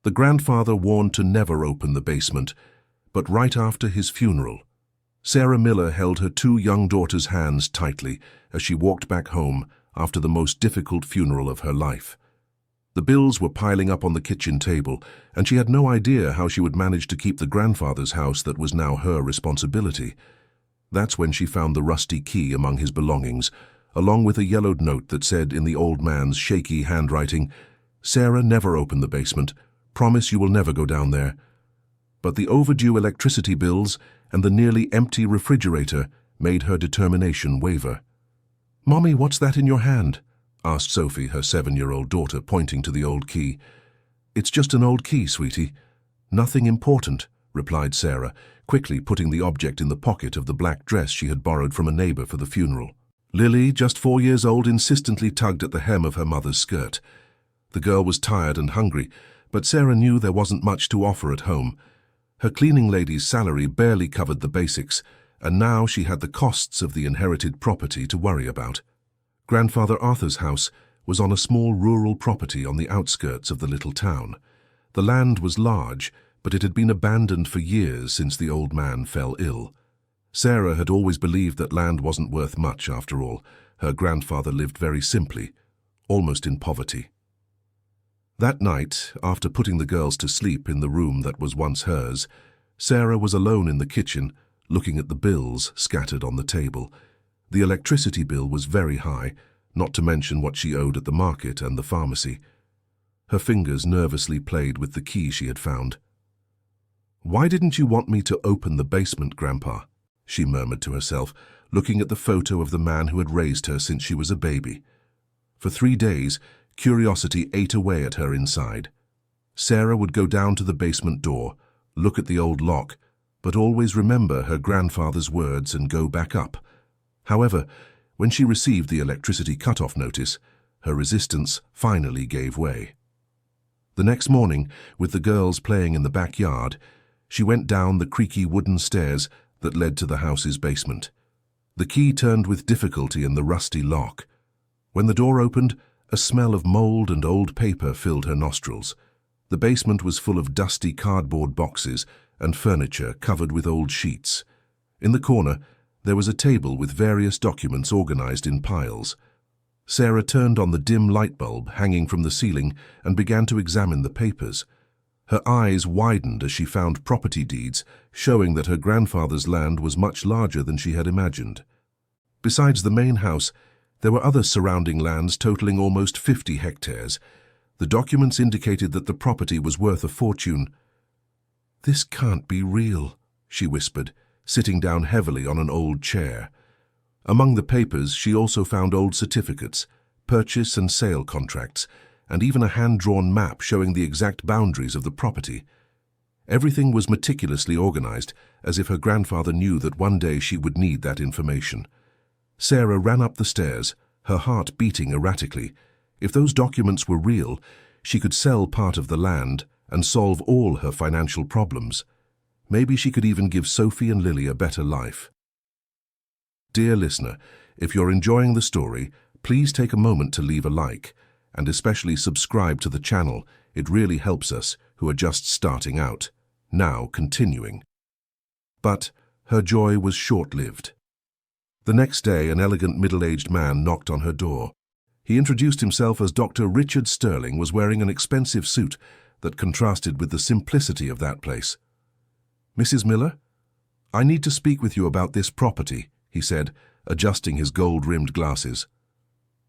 The grandfather warned to never open the basement, but right after his funeral, Sarah Miller held her two young daughters' hands tightly as she walked back home after the most difficult funeral of her life. The bills were piling up on the kitchen table, and she had no idea how she would manage to keep the grandfather's house that was now her responsibility. That's when she found the rusty key among his belongings, along with a yellowed note that said in the old man's shaky handwriting, "Sarah, never open the basement. Promise you will never go down there." But the overdue electricity bills and the nearly empty refrigerator made her determination waver. "Mommy, what's that in your hand?" asked Sophie, her 7-year-old daughter, pointing to the old key. "It's just an old key, sweetie. Nothing important," replied Sarah, quickly putting the object in the pocket of the black dress she had borrowed from a neighbor for the funeral. Lily, just 4 years old, insistently tugged at the hem of her mother's skirt. The girl was tired and hungry, but Sarah knew there wasn't much to offer at home. Her cleaning lady's salary barely covered the basics, and now she had the costs of the inherited property to worry about. Grandfather Arthur's house was on a small rural property on the outskirts of the little town. The land was large, but it had been abandoned for years since the old man fell ill. Sarah had always believed that land wasn't worth much after all. Her grandfather lived very simply, almost in poverty. That night, after putting the girls to sleep in the room that was once hers, Sarah was alone in the kitchen, looking at the bills scattered on the table. The electricity bill was very high, not to mention what she owed at the market and the pharmacy. Her fingers nervously played with the key she had found. "Why didn't you want me to open the basement, Grandpa?" she murmured to herself, looking at the photo of the man who had raised her since she was a baby. For 3 days, curiosity ate away at her inside. Sarah would go down to the basement door, look at the old lock, but always remember her grandfather's words and go back up. However, when she received the electricity cut-off notice, her resistance finally gave way. The next morning, with the girls playing in the backyard, she went down the creaky wooden stairs that led to the house's basement. The key turned with difficulty in the rusty lock. When the door opened, a smell of mold and old paper filled her nostrils. The basement was full of dusty cardboard boxes and furniture covered with old sheets. In the corner, there was a table with various documents organized in piles. Sarah turned on the dim light bulb hanging from the ceiling and began to examine the papers. Her eyes widened as she found property deeds showing that her grandfather's land was much larger than she had imagined. Besides the main house, there were other surrounding lands totaling almost 50 hectares. The documents indicated that the property was worth a fortune. "This can't be real," she whispered, sitting down heavily on an old chair. Among the papers, she also found old certificates, purchase and sale contracts, and even a hand-drawn map showing the exact boundaries of the property. Everything was meticulously organized, as if her grandfather knew that one day she would need that information. Sarah ran up the stairs, her heart beating erratically. If those documents were real, she could sell part of the land and solve all her financial problems. Maybe she could even give Sophie and Lily a better life. Dear listener, if you're enjoying the story, please take a moment to leave a like, and especially subscribe to the channel. It really helps us, who are just starting out. Now continuing. But her joy was short-lived. The next day, an elegant middle-aged man knocked on her door. He introduced himself as Dr. Richard Sterling, was wearing an expensive suit that contrasted with the simplicity of that place. "Mrs. Miller, I need to speak with you about this property," he said, adjusting his gold-rimmed glasses.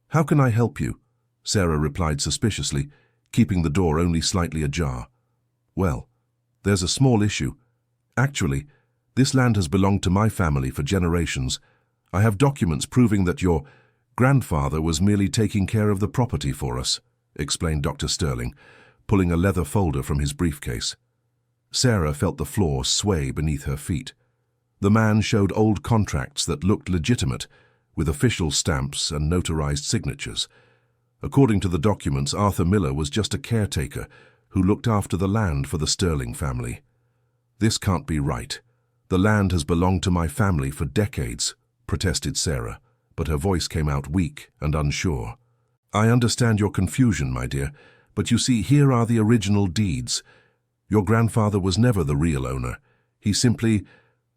"How can I help you?" Sarah replied suspiciously, keeping the door only slightly ajar. "Well, there's a small issue. Actually, this land has belonged to my family for generations. I have documents proving that your grandfather was merely taking care of the property for us," explained Dr. Sterling, pulling a leather folder from his briefcase. Sarah felt the floor sway beneath her feet. The man showed old contracts that looked legitimate, with official stamps and notarized signatures. According to the documents, Arthur Miller was just a caretaker who looked after the land for the Sterling family. "This can't be right. The land has belonged to my family for decades," protested Sarah, but her voice came out weak and unsure. "I understand your confusion, my dear. But you see, here are the original deeds. Your grandfather was never the real owner. He simply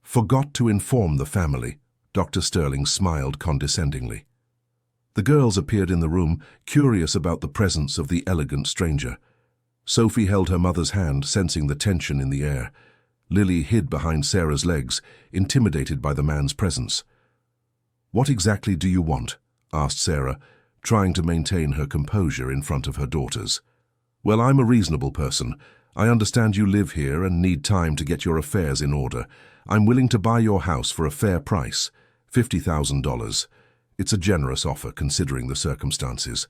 forgot to inform the family." Dr. Sterling smiled condescendingly. The girls appeared in the room, curious about the presence of the elegant stranger. Sophie held her mother's hand, sensing the tension in the air. Lily hid behind Sarah's legs, intimidated by the man's presence. "What exactly do you want?" asked Sarah, trying to maintain her composure in front of her daughters. "Well, I'm a reasonable person. I understand you live here and need time to get your affairs in order. I'm willing to buy your house for a fair price, $50,000. It's a generous offer considering the circumstances."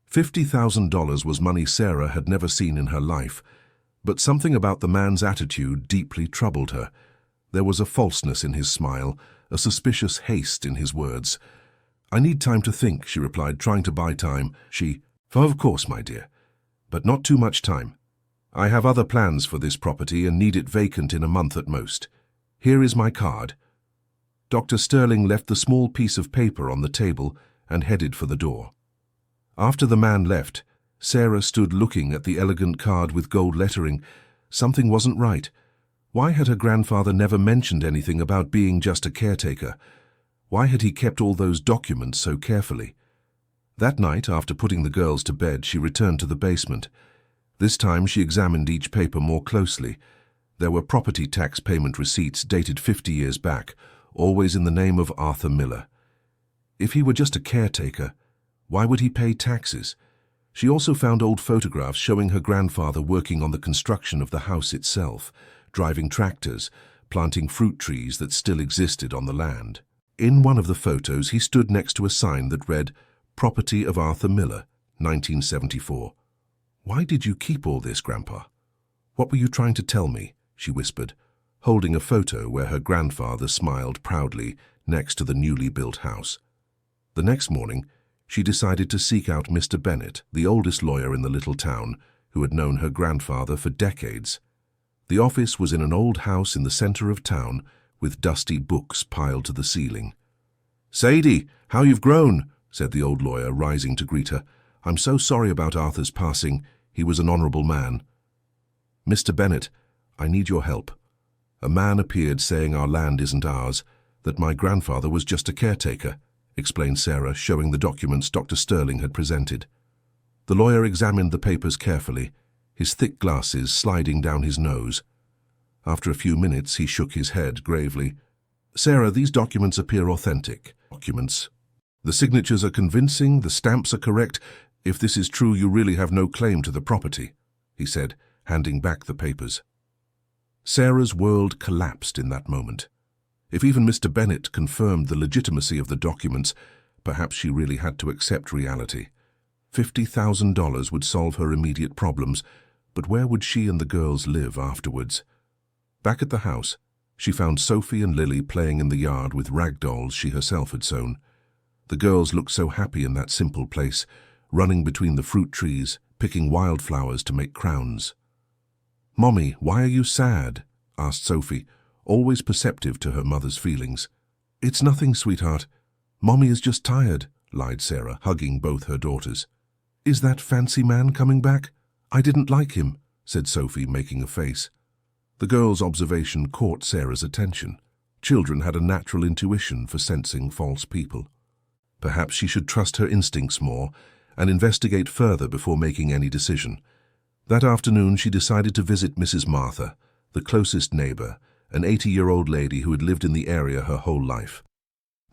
$50,000 was money Sarah had never seen in her life, but something about the man's attitude deeply troubled her. There was a falseness in his smile, a suspicious haste in his words. "I need time to think," she replied, trying to buy time. "Of course, my dear, but not too much time. I have other plans for this property and need it vacant in a month at most. Here is my card." Dr. Sterling left the small piece of paper on the table and headed for the door. After the man left, Sarah stood looking at the elegant card with gold lettering. Something wasn't right. Why had her grandfather never mentioned anything about being just a caretaker? Why had he kept all those documents so carefully? That night, after putting the girls to bed, she returned to the basement. This time she examined each paper more closely. There were property tax payment receipts dated 50 years back, always in the name of Arthur Miller. If he were just a caretaker, why would he pay taxes? She also found old photographs showing her grandfather working on the construction of the house itself, driving tractors, planting fruit trees that still existed on the land. In one of the photos, he stood next to a sign that read, "Property of Arthur Miller, 1974. "Why did you keep all this, Grandpa? What were you trying to tell me?" she whispered, holding a photo where her grandfather smiled proudly next to the newly built house. The next morning, she decided to seek out Mr. Bennett, the oldest lawyer in the little town, who had known her grandfather for decades. The office was in an old house in the center of town, with dusty books piled to the ceiling. "Sadie, how you've grown," said the old lawyer, rising to greet her. "I'm so sorry about Arthur's passing. He was an honorable man." "Mr. Bennett, I need your help." A man appeared saying our land isn't ours, that my grandfather was just a caretaker, explained Sarah, showing the documents Dr. Sterling had presented. The lawyer examined the papers carefully, his thick glasses sliding down his nose. After a few minutes, he shook his head gravely. "Sarah, these documents appear authentic. Documents. The signatures are convincing, the stamps are correct. If this is true, you really have no claim to the property," he said, handing back the papers. Sarah's world collapsed in that moment. If even Mr. Bennett confirmed the legitimacy of the documents, perhaps she really had to accept reality. $50,000 would solve her immediate problems, but where would she and the girls live afterwards? Back at the house, she found Sophie and Lily playing in the yard with rag dolls she herself had sewn. The girls looked so happy in that simple place, running between the fruit trees, picking wildflowers to make crowns. "Mommy, why are you sad?" asked Sophie, always perceptive to her mother's feelings. "It's nothing, sweetheart. Mommy is just tired," lied Sarah, hugging both her daughters. "Is that fancy man coming back? I didn't like him," said Sophie, making a face. The girl's observation caught Sarah's attention. Children had a natural intuition for sensing false people. Perhaps she should trust her instincts more and investigate further before making any decision. That afternoon, she decided to visit Mrs. Martha, the closest neighbor, an 80-year-old lady who had lived in the area her whole life.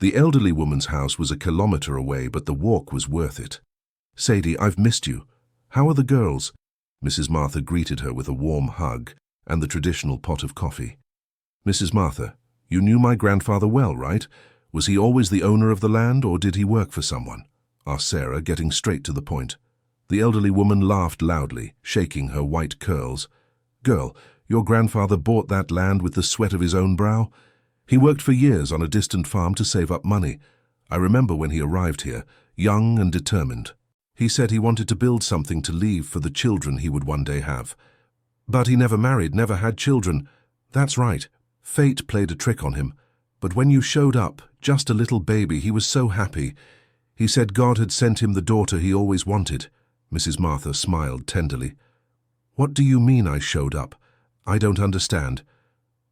The elderly woman's house was a kilometer away, but the walk was worth it. "Sadie, I've missed you. How are the girls?" Mrs. Martha greeted her with a warm hug and the traditional pot of coffee. "Mrs. Martha, you knew my grandfather well, right? Was he always the owner of the land, or did he work for someone?" asked Sarah, getting straight to the point. The elderly woman laughed loudly, shaking her white curls. "Girl, your grandfather bought that land with the sweat of his own brow. He worked for years on a distant farm to save up money. I remember when he arrived here, young and determined. He said he wanted to build something to leave for the children he would one day have. But he never married, never had children. That's right, fate played a trick on him. But when you showed up, just a little baby, he was so happy. He said God had sent him the daughter he always wanted. Mrs. Martha smiled tenderly. "What do you mean I showed up? I don't understand."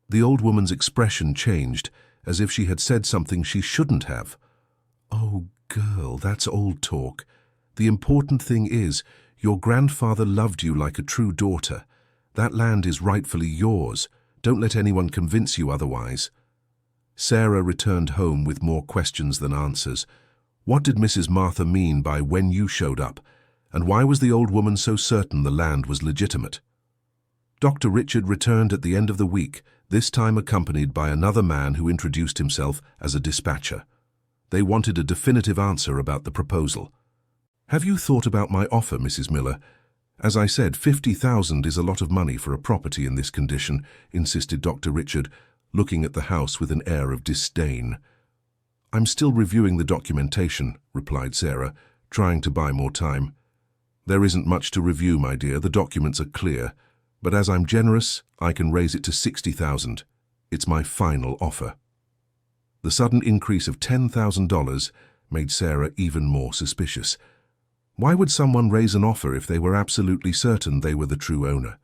The old woman's expression changed, as if she had said something she shouldn't have. "Oh, girl, that's old talk. The important thing is, your grandfather loved you like a true daughter. That land is rightfully yours. Don't let anyone convince you otherwise." Sarah returned home with more questions than answers. What did Mrs. Martha mean by "when you showed up"? And why was the old woman so certain the land was legitimate? Dr. Richard returned at the end of the week, this time accompanied by another man who introduced himself as a dispatcher. They wanted a definitive answer about the proposal. "Have you thought about my offer, Mrs. Miller? As I said, $50,000 is a lot of money for a property in this condition," insisted Dr. Richard, looking at the house with an air of disdain. "I'm still reviewing the documentation," replied Sarah, trying to buy more time. "There isn't much to review, my dear. The documents are clear. But as I'm generous, I can raise it to $60,000. It's my final offer." The sudden increase of $10,000 made Sarah even more suspicious. Why would someone raise an offer if they were absolutely certain they were the true owner?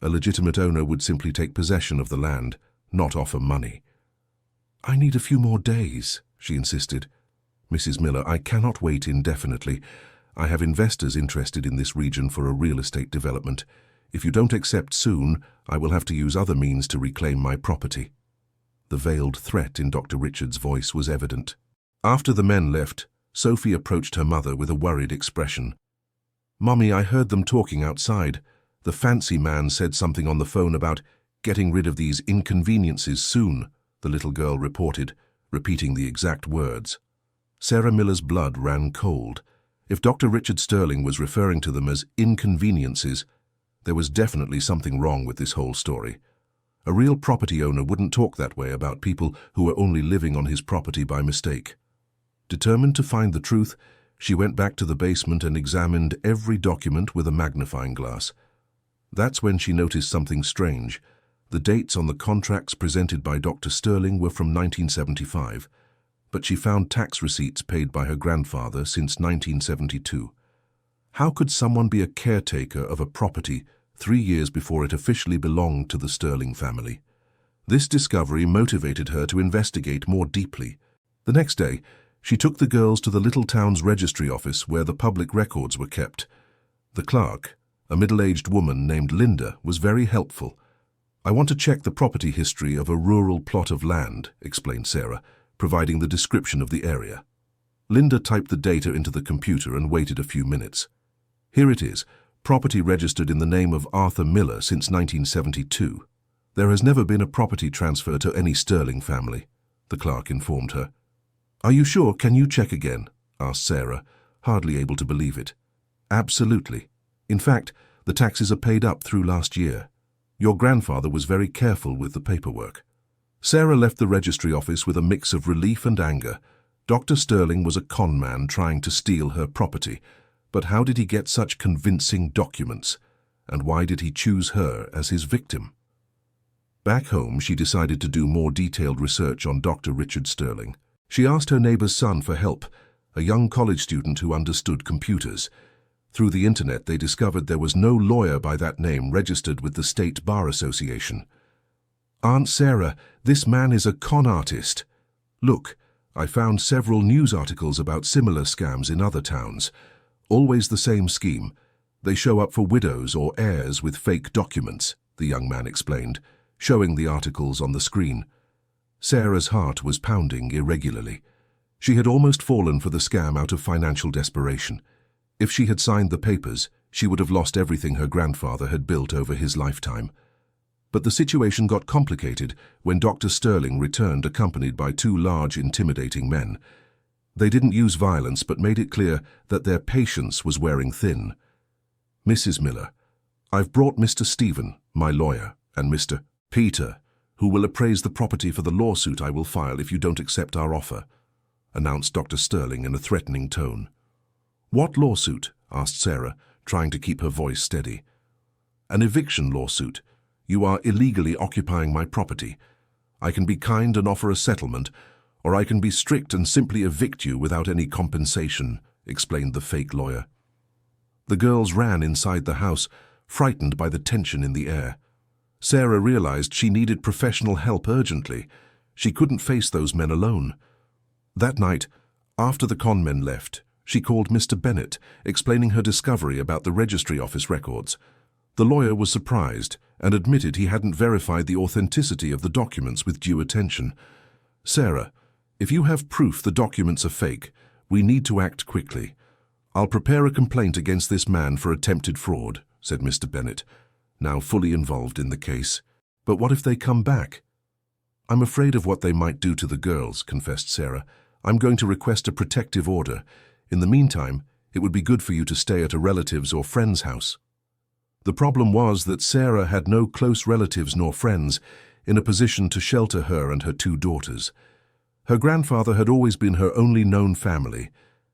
A legitimate owner would simply take possession of the land, not offer money. "I need a few more days," she insisted. "Mrs. Miller, I cannot wait indefinitely. I have investors interested in this region for a real estate development. If you don't accept soon, I will have to use other means to reclaim my property." The veiled threat in Dr. Richard's voice was evident. After the men left, Sophie approached her mother with a worried expression. "Mummy, I heard them talking outside. The fancy man said something on the phone about getting rid of these inconveniences soon," the little girl reported, repeating the exact words. Sarah Miller's blood ran cold. If Dr. Richard Sterling was referring to them as inconveniences, there was definitely something wrong with this whole story. A real property owner wouldn't talk that way about people who were only living on his property by mistake. Determined to find the truth, she went back to the basement and examined every document with a magnifying glass. That's when she noticed something strange. The dates on the contracts presented by Dr. Sterling were from 1975, but she found tax receipts paid by her grandfather since 1972. How could someone be a caretaker of a property 3 years before it officially belonged to the Sterling family? This discovery motivated her to investigate more deeply. The next day, she took the girls to the little town's registry office where the public records were kept. The clerk, a middle-aged woman named Linda, was very helpful. "I want to check the property history of a rural plot of land," explained Sarah, providing the description of the area. Linda typed the data into the computer and waited a few minutes. "Here it is, property registered in the name of Arthur Miller since 1972. There has never been a property transfer to any Sterling family," the clerk informed her. "Are you sure? Can you check again?" asked Sarah, hardly able to believe it. "Absolutely. In fact, the taxes are paid up through last year. Your grandfather was very careful with the paperwork." Sarah left the registry office with a mix of relief and anger. Dr. Sterling was a con man trying to steal her property. But how did he get such convincing documents? And why did he choose her as his victim? Back home, she decided to do more detailed research on Dr. Richard Sterling. She asked her neighbor's son for help, a young college student who understood computers. Through the internet, they discovered there was no lawyer by that name registered with the State Bar Association. "Aunt Sarah, this man is a con artist. Look, I found several news articles about similar scams in other towns. Always the same scheme. They show up for widows or heirs with fake documents," the young man explained, showing the articles on the screen. Sarah's heart was pounding irregularly. She had almost fallen for the scam out of financial desperation. If she had signed the papers, she would have lost everything her grandfather had built over his lifetime. But the situation got complicated when Dr. Sterling returned accompanied by 2 large, intimidating men. They didn't use violence but made it clear that their patience was wearing thin. "Mrs. Miller, I've brought Mr. Stephen, my lawyer, and Mr. Peter, who will appraise the property for the lawsuit I will file if you don't accept our offer," announced Dr. Sterling in a threatening tone. "What lawsuit?" asked Sarah, trying to keep her voice steady. "An eviction lawsuit. You are illegally occupying my property. I can be kind and offer a settlement, or I can be strict and simply evict you without any compensation," explained the fake lawyer. The girls ran inside the house, frightened by the tension in the air. Sarah realized she needed professional help urgently. She couldn't face those men alone. That night, after the con men left, she called Mr. Bennett, explaining her discovery about the registry office records. The lawyer was surprised and admitted he hadn't verified the authenticity of the documents with due attention. "Sarah, if you have proof the documents are fake, we need to act quickly. I'll prepare a complaint against this man for attempted fraud," said Mr. Bennett, now fully involved in the case. "But what if they come back?" "I'm afraid of what they might do to the girls," confessed Sarah. "I'm going to request a protective order. In the meantime, it would be good for you to stay at a relative's or friend's house." The problem was that Sarah had no close relatives nor friends in a position to shelter her and her two daughters. Her grandfather had always been her only known family,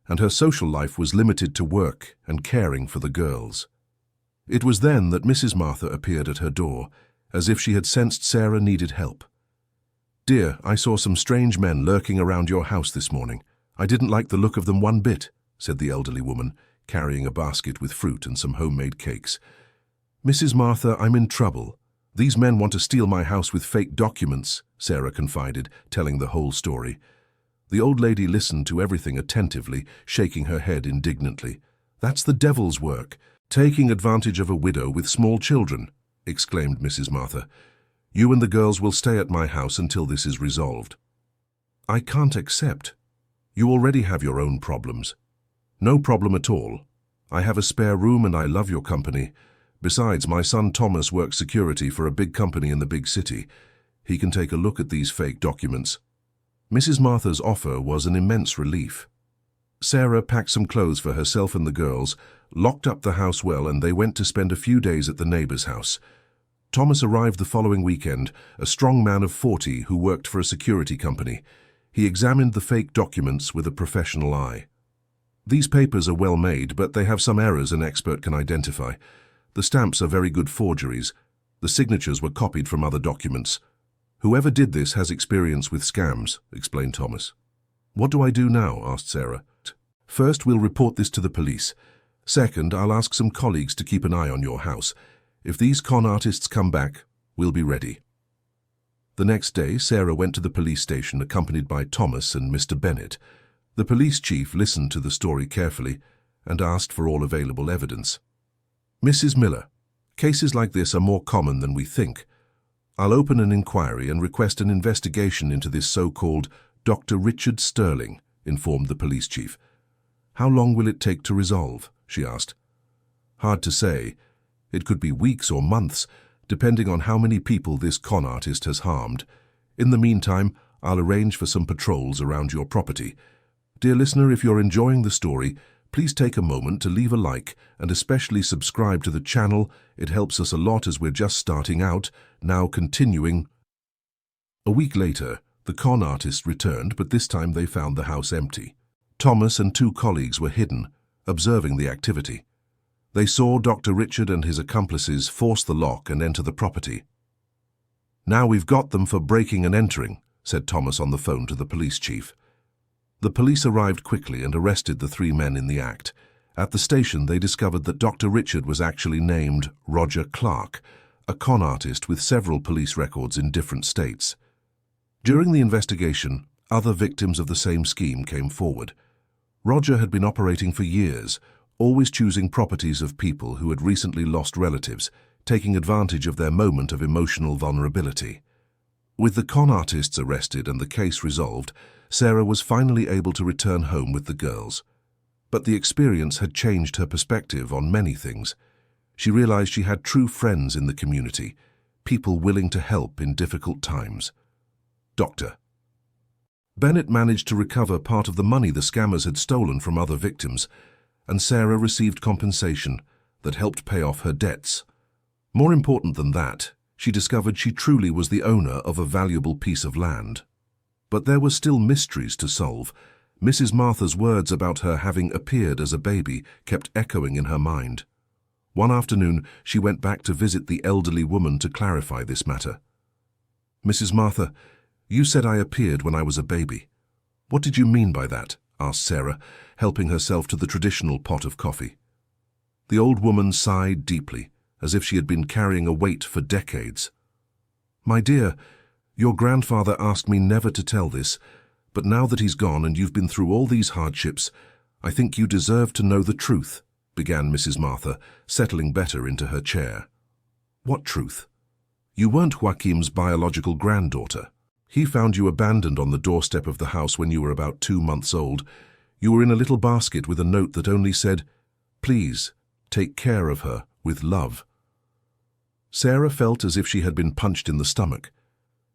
and her social life was limited to work and caring for the girls. It was then that Mrs. Martha appeared at her door, as if she had sensed Sarah needed help. "Dear, I saw some strange men lurking around your house this morning. I didn't like the look of them one bit," said the elderly woman, carrying a basket with fruit and some homemade cakes. "Mrs. Martha, I'm in trouble. These men want to steal my house with fake documents," Sarah confided, telling the whole story. The old lady listened to everything attentively, shaking her head indignantly. "That's the devil's work, taking advantage of a widow with small children," exclaimed Mrs. Martha. "You and the girls will stay at my house until this is resolved." "I can't accept. You already have your own problems." "No problem at all. I have a spare room and I love your company. Besides, my son Thomas works security for a big company in the big city. He can take a look at these fake documents." Mrs. Martha's offer was an immense relief. Sarah packed some clothes for herself and the girls, locked up the house well, and they went to spend a few days at the neighbor's house. Thomas arrived the following weekend, a strong man of 40 who worked for a security company. He examined the fake documents with a professional eye. "These papers are well made, but they have some errors an expert can identify. The stamps are very good forgeries. The signatures were copied from other documents. Whoever did this has experience with scams," explained Thomas. "What do I do now?" asked Sarah. "First, we'll report this to the police. Second, I'll ask some colleagues to keep an eye on your house. If these con artists come back, we'll be ready." The next day, Sarah went to the police station accompanied by Thomas and Mr. Bennett. The police chief listened to the story carefully and asked for all available evidence. "Mrs. Miller, cases like this are more common than we think. I'll open an inquiry and request an investigation into this so-called Dr. Richard Sterling," informed the police chief. "How long will it take to resolve?" she asked. "Hard to say. It could be weeks or months, depending on how many people this con artist has harmed. In the meantime, I'll arrange for some patrols around your property. Dear listener, if you're enjoying the story, please take a moment to leave a like and especially subscribe to the channel. It helps us a lot as we're just starting out, now continuing. A week later, the con artists returned, but this time they found the house empty. Thomas and two colleagues were hidden, observing the activity. They saw Dr. Richard and his accomplices force the lock and enter the property. "Now we've got them for breaking and entering," said Thomas on the phone to the police chief. The police arrived quickly and arrested the three men in the act. At the station, they discovered that Dr. Richard was actually named Roger Clark, a con artist with several police records in different states. During the investigation, other victims of the same scheme came forward. Roger had been operating for years, always choosing properties of people who had recently lost relatives, taking advantage of their moment of emotional vulnerability. With the con artists arrested and the case resolved, Sarah was finally able to return home with the girls. But the experience had changed her perspective on many things. She realized she had true friends in the community, people willing to help in difficult times. Dr. Bennett managed to recover part of the money the scammers had stolen from other victims, and Sarah received compensation that helped pay off her debts. More important than that, she discovered she truly was the owner of a valuable piece of land. But there were still mysteries to solve. Mrs. Martha's words about her having appeared as a baby kept echoing in her mind. One afternoon, she went back to visit the elderly woman to clarify this matter. "Mrs. Martha, you said I appeared when I was a baby. What did you mean by that?" asked Sarah, helping herself to the traditional pot of coffee. The old woman sighed deeply, as if she had been carrying a weight for decades. "My dear, your grandfather asked me never to tell this, but now that he's gone and you've been through all these hardships, I think you deserve to know the truth," began Mrs. Martha, settling better into her chair. "What truth?" "You weren't Joachim's biological granddaughter. He found you abandoned on the doorstep of the house when you were about 2 months old. You were in a little basket with a note that only said, 'Please, take care of her, with love.'" Sarah felt as if she had been punched in the stomach.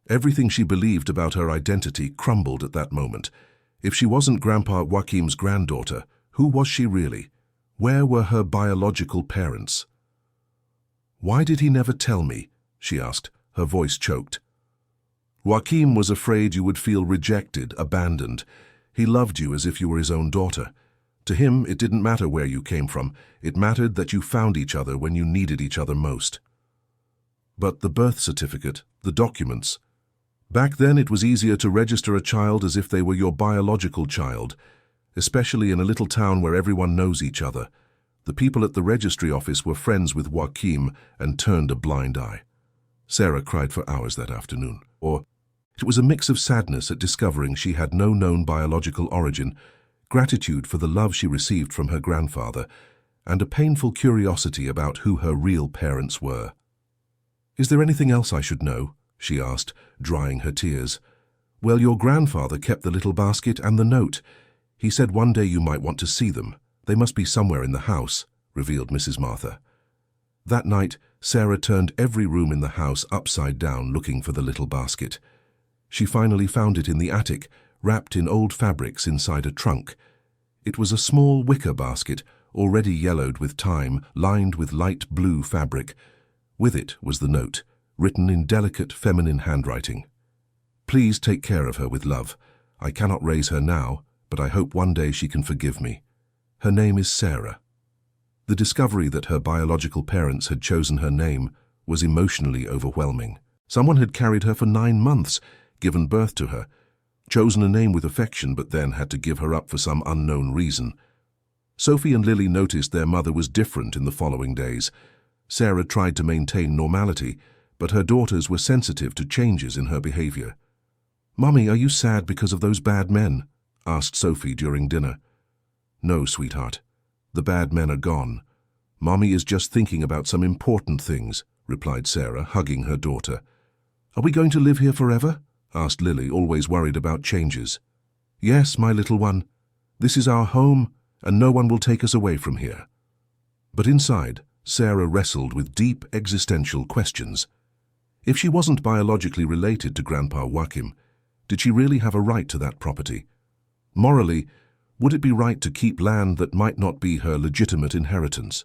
Everything she believed about her identity crumbled at that moment. If she wasn't Grandpa Joachim's granddaughter, who was she really? Where were her biological parents? "Why did he never tell me?" she asked, her voice choked. "Joachim was afraid you would feel rejected, abandoned. He loved you as if you were his own daughter. To him, it didn't matter where you came from. It mattered that you found each other when you needed each other most." "But the birth certificate, the documents. Back then it was easier to register a child as if they were your biological child, especially in a little town where everyone knows each other. The people at the registry office were friends with Joachim and turned a blind eye." Sarah cried for hours that afternoon. Or it was a mix of sadness at discovering she had no known biological origin, gratitude for the love she received from her grandfather, and a painful curiosity about who her real parents were. "Is there anything else I should know?" she asked, drying her tears. "Well, your grandfather kept the little basket and the note. He said one day you might want to see them. They must be somewhere in the house," revealed Mrs. Martha. That night, Sarah turned every room in the house upside down looking for the little basket. She finally found it in the attic, wrapped in old fabrics inside a trunk. It was a small wicker basket, already yellowed with time, lined with light blue fabric. With it was the note, written in delicate feminine handwriting. "Please take care of her with love. I cannot raise her now, but I hope one day she can forgive me. Her name is Sarah." The discovery that her biological parents had chosen her name was emotionally overwhelming. Someone had carried her for 9 months, given birth to her, chosen a name with affection, but then had to give her up for some unknown reason. Sophie and Lily noticed their mother was different in the following days. Sarah tried to maintain normality, but her daughters were sensitive to changes in her behavior. "Mummy, are you sad because of those bad men?" asked Sophie during dinner. "No, sweetheart. The bad men are gone. Mommy is just thinking about some important things," replied Sarah, hugging her daughter. "Are we going to live here forever?" asked Lily, always worried about changes. "Yes, my little one. This is our home, and no one will take us away from here." But inside, Sarah wrestled with deep existential questions. If she wasn't biologically related to Grandpa Joachim, did she really have a right to that property? Morally, would it be right to keep land that might not be her legitimate inheritance?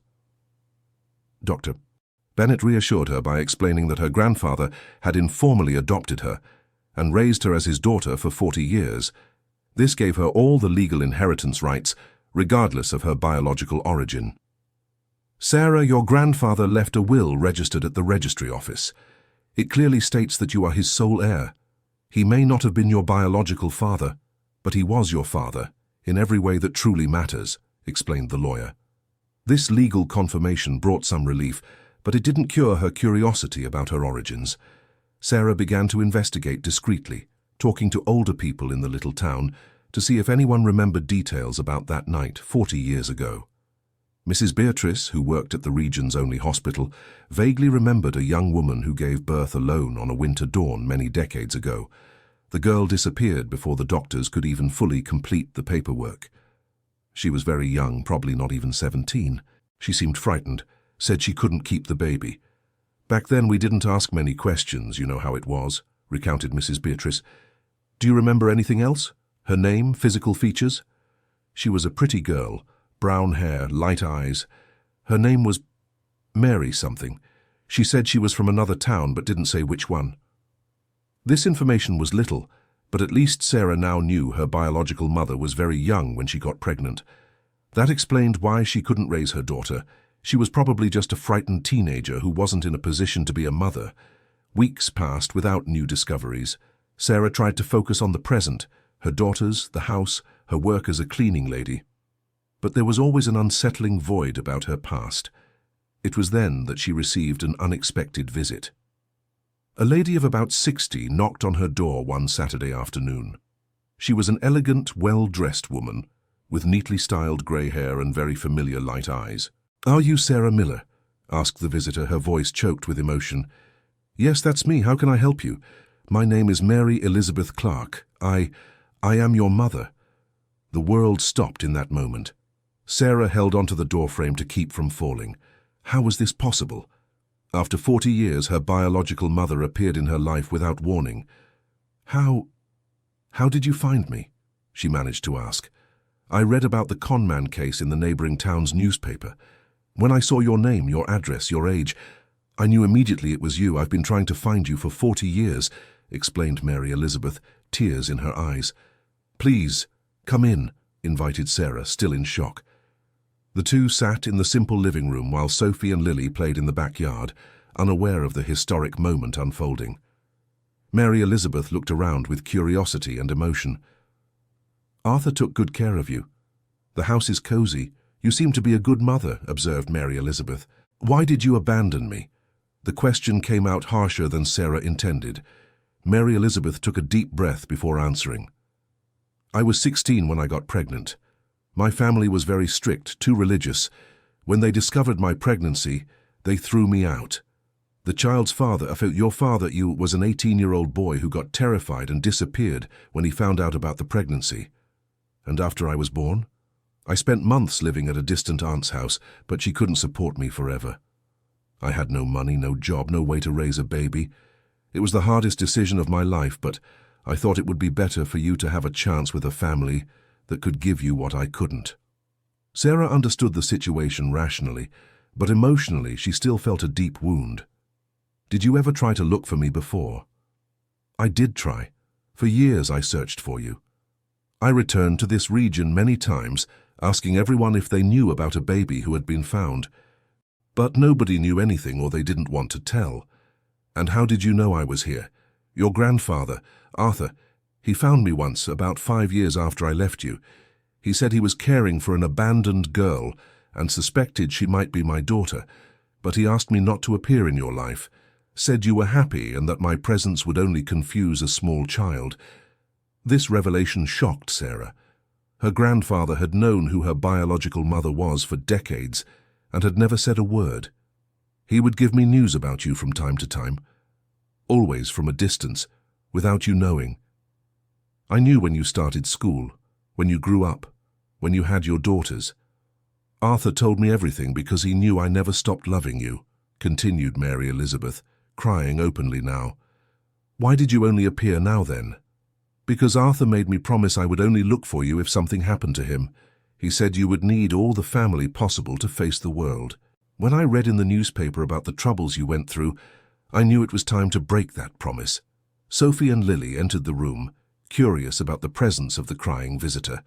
Dr. Bennett reassured her by explaining that her grandfather had informally adopted her and raised her as his daughter for 40 years. This gave her all the legal inheritance rights, regardless of her biological origin. "Sarah, your grandfather left a will registered at the registry office. It clearly states that you are his sole heir. He may not have been your biological father, but he was your father, in every way that truly matters," explained the lawyer. This legal confirmation brought some relief, but it didn't cure her curiosity about her origins. Sarah began to investigate discreetly, talking to older people in the little town to see if anyone remembered details about that night 40 years ago. Mrs. Beatrice, who worked at the region's only hospital, vaguely remembered a young woman who gave birth alone on a winter dawn many decades ago. The girl disappeared before the doctors could even fully complete the paperwork. She was very young, probably not even 17. She seemed frightened, said she couldn't keep the baby. "Back then we didn't ask many questions, you know how it was," recounted Mrs. Beatrice. "Do you remember anything else? Her name, physical features?" "She was a pretty girl. Brown hair, light eyes. Her name was Mary something. She said she was from another town but didn't say which one." This information was little, but at least Sarah now knew her biological mother was very young when she got pregnant. That explained why she couldn't raise her daughter. She was probably just a frightened teenager who wasn't in a position to be a mother. Weeks passed without new discoveries. Sarah tried to focus on the present, her daughters, the house, her work as a cleaning lady. but there was always an unsettling void about her past. It was then that she received an unexpected visit. A lady of about 60 knocked on her door one Saturday afternoon. She was an elegant, well-dressed woman, with neatly styled grey hair and very familiar light eyes. "Are you Sarah Miller?" asked the visitor, her voice choked with emotion. "Yes, that's me. How can I help you? My name is Mary Elizabeth Clark. I am your mother." The world stopped in that moment. Sarah held onto the doorframe to keep from falling. How was this possible? After 40 years, her biological mother appeared in her life without warning. How did you find me?" she managed to ask. "I read about the conman case in the neighboring town's newspaper. When I saw your name, your address, your age, I knew immediately it was you. I've been trying to find you for 40 years, explained Mary Elizabeth, tears in her eyes. "Please, come in," invited Sarah, still in shock. The two sat in the simple living room while Sophie and Lily played in the backyard, unaware of the historic moment unfolding. Mary Elizabeth looked around with curiosity and emotion. "Arthur took good care of you. The house is cozy. You seem to be a good mother," observed Mary Elizabeth. "Why did you abandon me?" The question came out harsher than Sarah intended. Mary Elizabeth took a deep breath before answering. "I was 16 when I got pregnant. My family was very strict, too religious. When they discovered my pregnancy, they threw me out. The child's father, your father, was an 18-year-old boy who got terrified and disappeared when he found out about the pregnancy. And after I was born, I spent months living at a distant aunt's house, but she couldn't support me forever. I had no money, no job, no way to raise a baby. It was the hardest decision of my life, but I thought it would be better for you to have a chance with a family that could give you what I couldn't." Sarah understood the situation rationally, but emotionally she still felt a deep wound. "Did you ever try to look for me before?" "I did try. For years I searched for you. I returned to this region many times, asking everyone if they knew about a baby who had been found. But nobody knew anything, or they didn't want to tell. And how did you know I was here? Your grandfather, Arthur, he found me once, about 5 years after I left you. He said he was caring for an abandoned girl and suspected she might be my daughter, but he asked me not to appear in your life, said you were happy and that my presence would only confuse a small child." This revelation shocked Sarah. Her grandfather had known who her biological mother was for decades and had never said a word. "He would give me news about you from time to time, always from a distance, without you knowing. I knew when you started school, when you grew up, when you had your daughters. Arthur told me everything because he knew I never stopped loving you," continued Mary Elizabeth, crying openly now. "Why did you only appear now then?" "Because Arthur made me promise I would only look for you if something happened to him. He said you would need all the family possible to face the world. When I read in the newspaper about the troubles you went through, I knew it was time to break that promise." Sophie and Lily entered the room, curious about the presence of the crying visitor.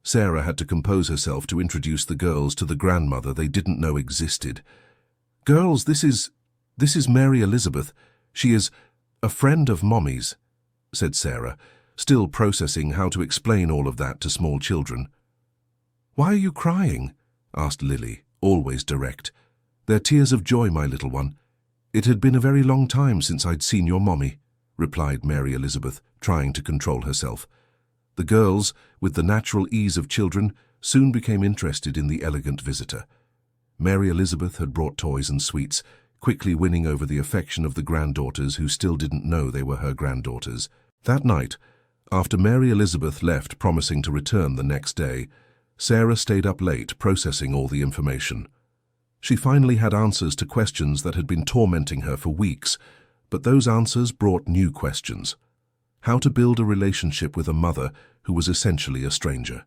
Sarah had to compose herself to introduce the girls to the grandmother they didn't know existed. "Girls, this is Mary Elizabeth. She is a friend of Mommy's," said Sarah, still processing how to explain all of that to small children. "Why are you crying?" asked Lily, always direct. "They're tears of joy, my little one. It had been a very long time since I'd seen your mommy," replied Mary Elizabeth, trying to control herself. The girls, with the natural ease of children, soon became interested in the elegant visitor. Mary Elizabeth had brought toys and sweets, quickly winning over the affection of the granddaughters who still didn't know they were her granddaughters. That night, after Mary Elizabeth left promising to return the next day, Sarah stayed up late processing all the information. She finally had answers to questions that had been tormenting her for weeks, but those answers brought new questions. How to build a relationship with a mother who was essentially a stranger.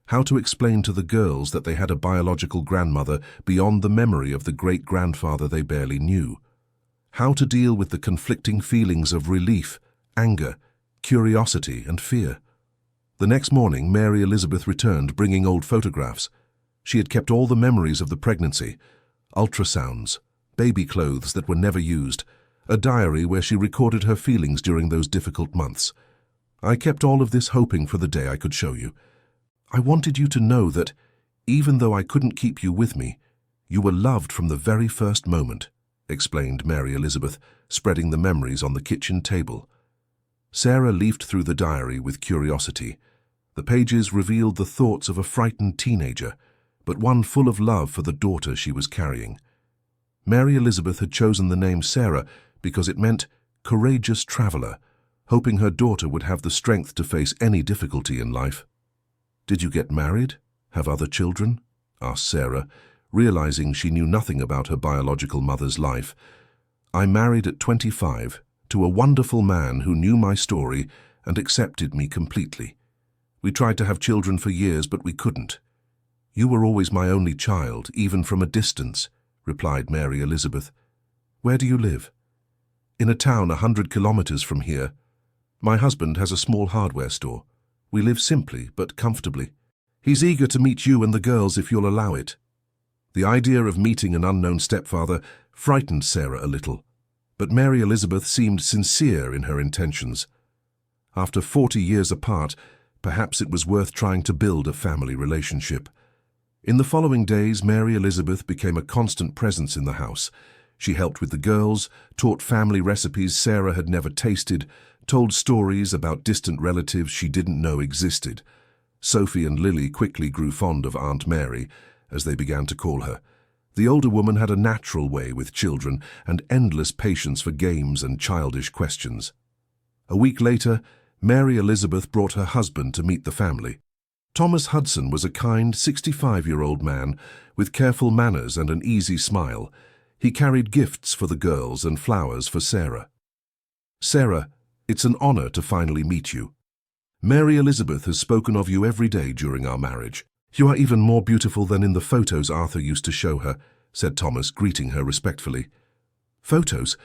How to explain to the girls that they had a biological grandmother beyond the memory of the great-grandfather they barely knew. How to deal with the conflicting feelings of relief, anger, curiosity, and fear. The next morning, Mary Elizabeth returned bringing old photographs. She had kept all the memories of the pregnancy, ultrasounds, baby clothes that were never used, a diary where she recorded her feelings during those difficult months. "I kept all of this hoping for the day I could show you. I wanted you to know that, Even though I couldn't keep you with me, you were loved from the very first moment, explained Mary Elizabeth, spreading the memories on the kitchen table. Sarah leafed through the diary with curiosity. The pages revealed the thoughts of a frightened teenager, but one full of love for the daughter she was carrying. Mary Elizabeth had chosen the name Sarah because it meant courageous traveler, hoping her daughter would have the strength to face any difficulty in life. "Did you get married? Have other children?" asked Sarah, realizing she knew nothing about her biological mother's life. "I married at 25 to a wonderful man who knew my story and accepted me completely. We tried to have children for years, but we couldn't. You were always my only child, even from a distance," replied Mary Elizabeth. "Where do you live?" "In a town 100 kilometers from here. My husband has a small hardware store. We live simply but comfortably. He's eager to meet you and the girls if you'll allow it." The idea of meeting an unknown stepfather frightened Sarah a little, but Mary Elizabeth seemed sincere in her intentions. After 40 years apart, perhaps it was worth trying to build a family relationship. In the following days, Mary Elizabeth became a constant presence in the house. She helped with the girls, taught family recipes Sarah had never tasted, told stories about distant relatives she didn't know existed. Sophie and Lily quickly grew fond of Aunt Mary, as they began to call her. The older woman had a natural way with children and endless patience for games and childish questions. A week later, Mary Elizabeth brought her husband to meet the family. Thomas Hudson was a kind 65-year-old man with careful manners and an easy smile. He carried gifts for the girls and flowers for Sarah. "Sarah, it's an honor to finally meet you. Mary Elizabeth has spoken of you every day during our marriage. You are even more beautiful than in the photos Arthur used to show her," said Thomas, greeting her respectfully. "Photos?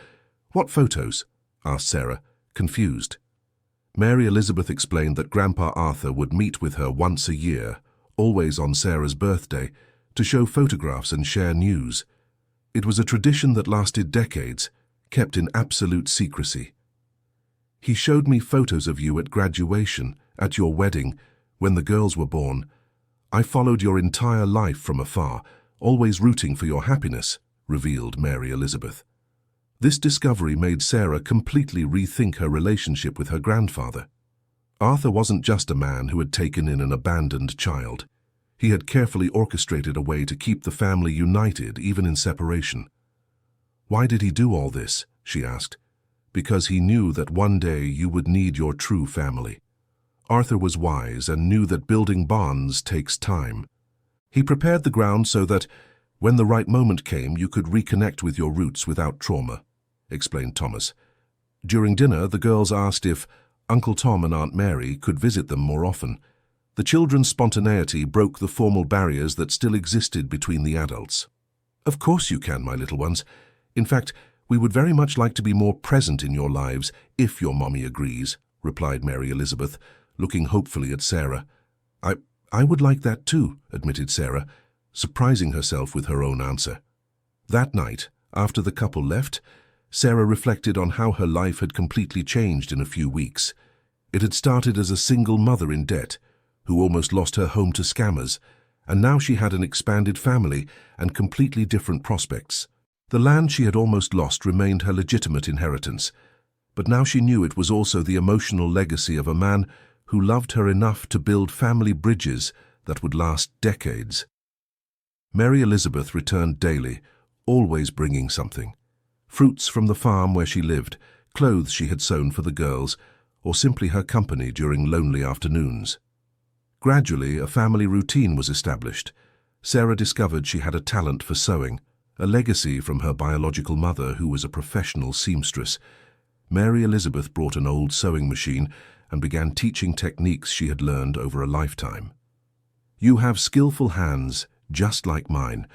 What photos?" asked Sarah, confused. Mary Elizabeth explained that Grandpa Arthur would meet with her once a year, always on Sarah's birthday, to show photographs and share news. It was a tradition that lasted decades, kept in absolute secrecy. "He showed me photos of you at graduation, at your wedding, when the girls were born. I followed your entire life from afar, always rooting for your happiness," revealed Mary Elizabeth. This discovery made Sarah completely rethink her relationship with her grandfather. Arthur wasn't just a man who had taken in an abandoned child. He had carefully orchestrated a way to keep the family united even in separation. "Why did he do all this?" she asked. "Because he knew that one day you would need your true family." Arthur was wise and knew that building bonds takes time. He prepared the ground so that, when the right moment came, you could reconnect with your roots without trauma, explained Thomas. During dinner, the girls asked if Uncle Tom and Aunt Mary could visit them more often. The children's spontaneity broke the formal barriers that still existed between the adults. "Of course you can, my little ones. In fact, we would very much like to be more present in your lives, if your mommy agrees," replied Mary Elizabeth, looking hopefully at Sarah. I would like that too," admitted Sarah, surprising herself with her own answer. That night, after the couple left, Sarah reflected on how her life had completely changed in a few weeks. It had started as a single mother in debt, who almost lost her home to scammers, and now she had an expanded family and completely different prospects. The land she had almost lost remained her legitimate inheritance, but now she knew it was also the emotional legacy of a man who loved her enough to build family bridges that would last decades. Mary Elizabeth returned daily, always bringing something. Fruits from the farm where she lived, clothes she had sewn for the girls, or simply her company during lonely afternoons. Gradually, a family routine was established. Sarah discovered she had a talent for sewing, a legacy from her biological mother who was a professional seamstress. Mary Elizabeth brought an old sewing machine and began teaching techniques she had learned over a lifetime. "You have skillful hands, just like mine.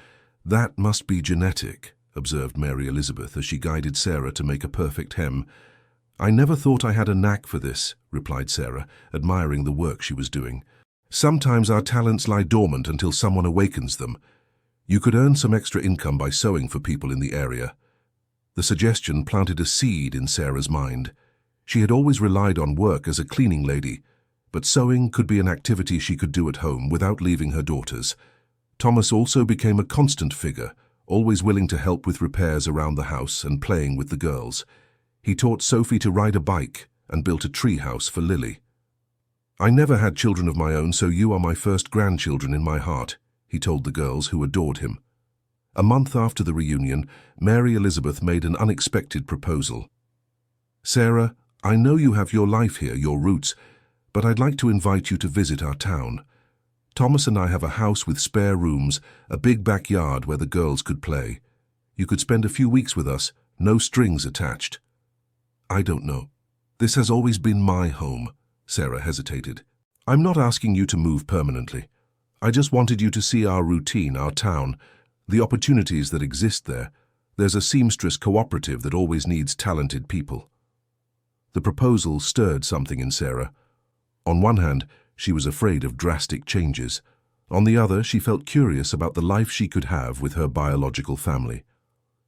That must be genetic," observed Mary Elizabeth as she guided Sarah to make a perfect hem. "I never thought I had a knack for this," replied Sarah, admiring the work she was doing. "Sometimes our talents lie dormant until someone awakens them. You could earn some extra income by sewing for people in the area." The suggestion planted a seed in Sarah's mind. She had always relied on work as a cleaning lady, but sewing could be an activity she could do at home without leaving her daughters. Thomas also became a constant figure, always willing to help with repairs around the house and playing with the girls. He taught Sophie to ride a bike and built a tree house for Lily. "I never had children of my own, so you are my first grandchildren in my heart," he told the girls, who adored him. A month after the reunion, Mary Elizabeth made an unexpected proposal. "Sarah, I know you have your life here, your roots, but I'd like to invite you to visit our town. Thomas and I have a house with spare rooms, a big backyard where the girls could play. You could spend a few weeks with us, no strings attached." "I don't know. This has always been my home," Sarah hesitated. "I'm not asking you to move permanently. I just wanted you to see our routine, our town, the opportunities that exist there. There's a seamstress cooperative that always needs talented people." The proposal stirred something in Sarah. On one hand, she was afraid of drastic changes. On the other, she felt curious about the life she could have with her biological family.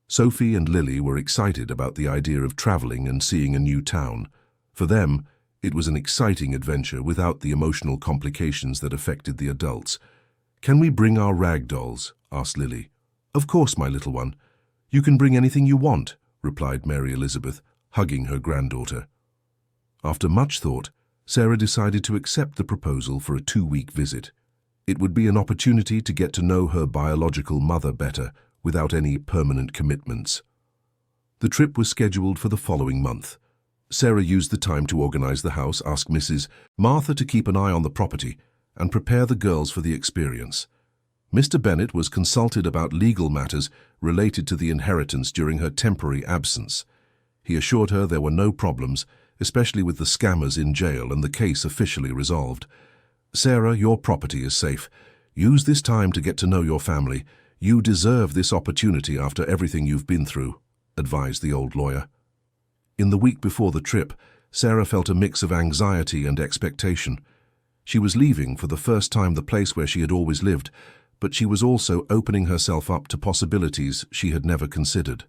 Sophie and Lily were excited about the idea of traveling and seeing a new town. For them, it was an exciting adventure without the emotional complications that affected the adults. "Can we bring our rag dolls?" asked Lily. "Of course, my little one. You can bring anything you want," replied Mary Elizabeth, hugging her granddaughter. After much thought, Sarah decided to accept the proposal for a 2-week visit. It would be an opportunity to get to know her biological mother better without any permanent commitments. The trip was scheduled for the following month. Sarah used the time to organize the house, ask Mrs. Martha to keep an eye on the property, and prepare the girls for the experience. Mr. Bennet was consulted about legal matters related to the inheritance during her temporary absence. He assured her there were no problems, especially with the scammers in jail and the case officially resolved. "Sarah, your property is safe. Use this time to get to know your family. You deserve this opportunity after everything you've been through," advised the old lawyer. In the week before the trip, Sarah felt a mix of anxiety and expectation. She was leaving for the first time the place where she had always lived, but she was also opening herself up to possibilities she had never considered.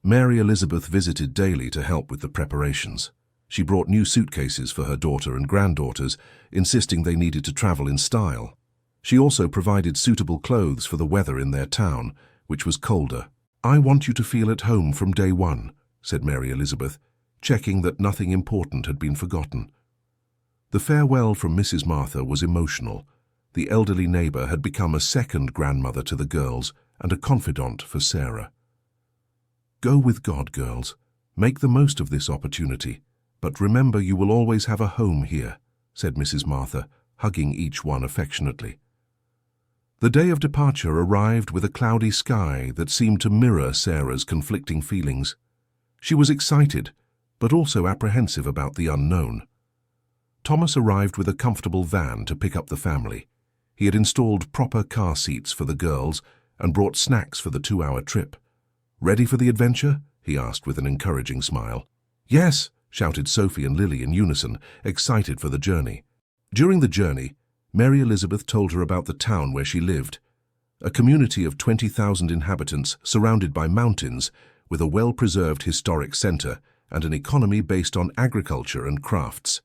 Mary Elizabeth visited daily to help with the preparations. She brought new suitcases for her daughter and granddaughters, insisting they needed to travel in style. She also provided suitable clothes for the weather in their town, which was colder. "I want you to feel at home from day one," said Mary Elizabeth, checking that nothing important had been forgotten. The farewell from Mrs. Martha was emotional. The elderly neighbor had become a second grandmother to the girls and a confidant for Sarah. "Go with God, girls. Make the most of this opportunity. But remember, you will always have a home here," said Mrs. Martha, hugging each one affectionately. The day of departure arrived with a cloudy sky that seemed to mirror Sarah's conflicting feelings. She was excited, but also apprehensive about the unknown. Thomas arrived with a comfortable van to pick up the family. He had installed proper car seats for the girls and brought snacks for the 2-hour trip. "Ready for the adventure?" he asked with an encouraging smile. "Yes," shouted Sophie and Lily in unison, excited for the journey. During the journey, Mary Elizabeth told her about the town where she lived, a community of 20,000 inhabitants surrounded by mountains, with a well-preserved historic center and an economy based on agriculture and crafts.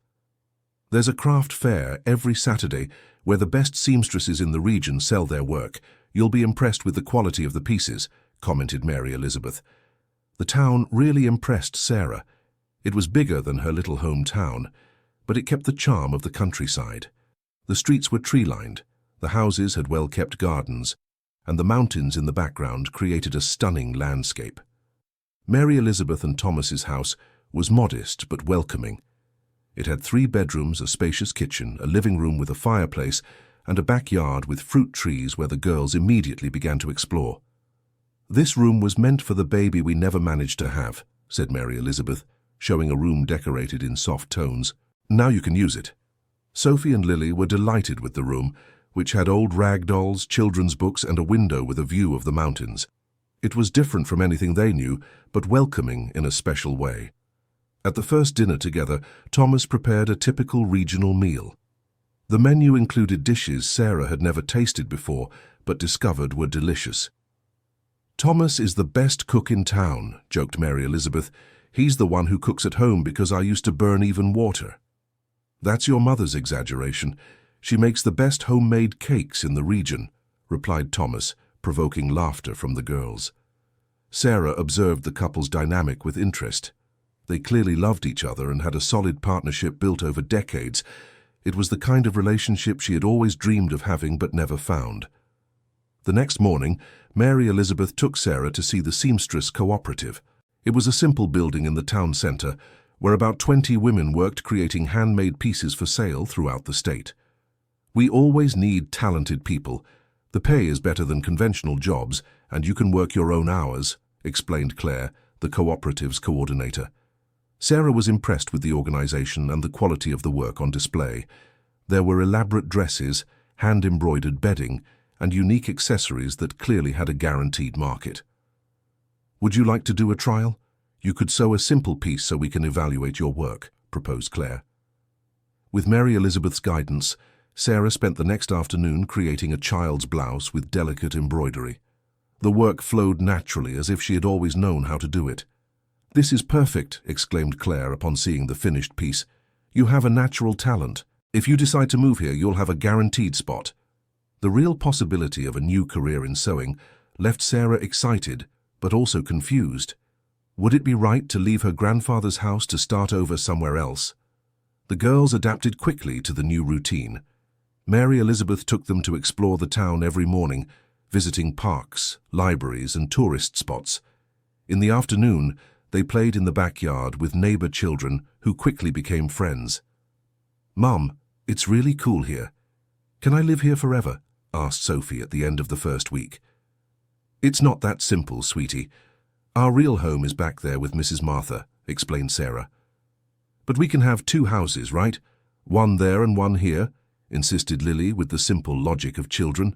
"There's a craft fair every Saturday where the best seamstresses in the region sell their work. You'll be impressed with the quality of the pieces," commented Mary Elizabeth. The town really impressed Sarah. It was bigger than her little hometown, but it kept the charm of the countryside. The streets were tree-lined, the houses had well-kept gardens, and the mountains in the background created a stunning landscape. Mary Elizabeth and Thomas's house was modest but welcoming. It had 3 bedrooms, a spacious kitchen, a living room with a fireplace, and a backyard with fruit trees where the girls immediately began to explore. "This room was meant for the baby we never managed to have," said Mary Elizabeth, showing a room decorated in soft tones. "Now you can use it." Sophie and Lily were delighted with the room, which had old rag dolls, children's books, and a window with a view of the mountains. It was different from anything they knew, but welcoming in a special way. At the first dinner together, Thomas prepared a typical regional meal. The menu included dishes Sarah had never tasted before, but discovered were delicious. "Thomas is the best cook in town," joked Mary Elizabeth. "He's the one who cooks at home because I used to burn even water." "That's your mother's exaggeration. She makes the best homemade cakes in the region," replied Thomas, provoking laughter from the girls. Sarah observed the couple's dynamic with interest. They clearly loved each other and had a solid partnership built over decades. It was the kind of relationship she had always dreamed of having but never found. The next morning, Mary Elizabeth took Sarah to see the Seamstress Cooperative. It was a simple building in the town centre, where about 20 women worked creating handmade pieces for sale throughout the state. "We always need talented people. The pay is better than conventional jobs, and you can work your own hours," explained Claire, the cooperative's coordinator. Sarah was impressed with the organization and the quality of the work on display. There were elaborate dresses, hand-embroidered bedding, and unique accessories that clearly had a guaranteed market. "Would you like to do a trial? You could sew a simple piece so we can evaluate your work," proposed Claire. With Mary Elizabeth's guidance, Sarah spent the next afternoon creating a child's blouse with delicate embroidery. The work flowed naturally, as if she had always known how to do it. "This is perfect," exclaimed Claire upon seeing the finished piece. "You have a natural talent. If you decide to move here, you'll have a guaranteed spot." The real possibility of a new career in sewing left Sarah excited, but also confused. Would it be right to leave her grandfather's house to start over somewhere else? The girls adapted quickly to the new routine. Mary Elizabeth took them to explore the town every morning, visiting parks, libraries, and tourist spots. In the afternoon, they played in the backyard with neighbor children who quickly became friends. "Mum, it's really cool here. Can I live here forever?" asked Sophie at the end of the first week. "It's not that simple, sweetie. Our real home is back there with Mrs. Martha," explained Sarah. "But we can have 2 houses, right? One there and one here," insisted Lily with the simple logic of children.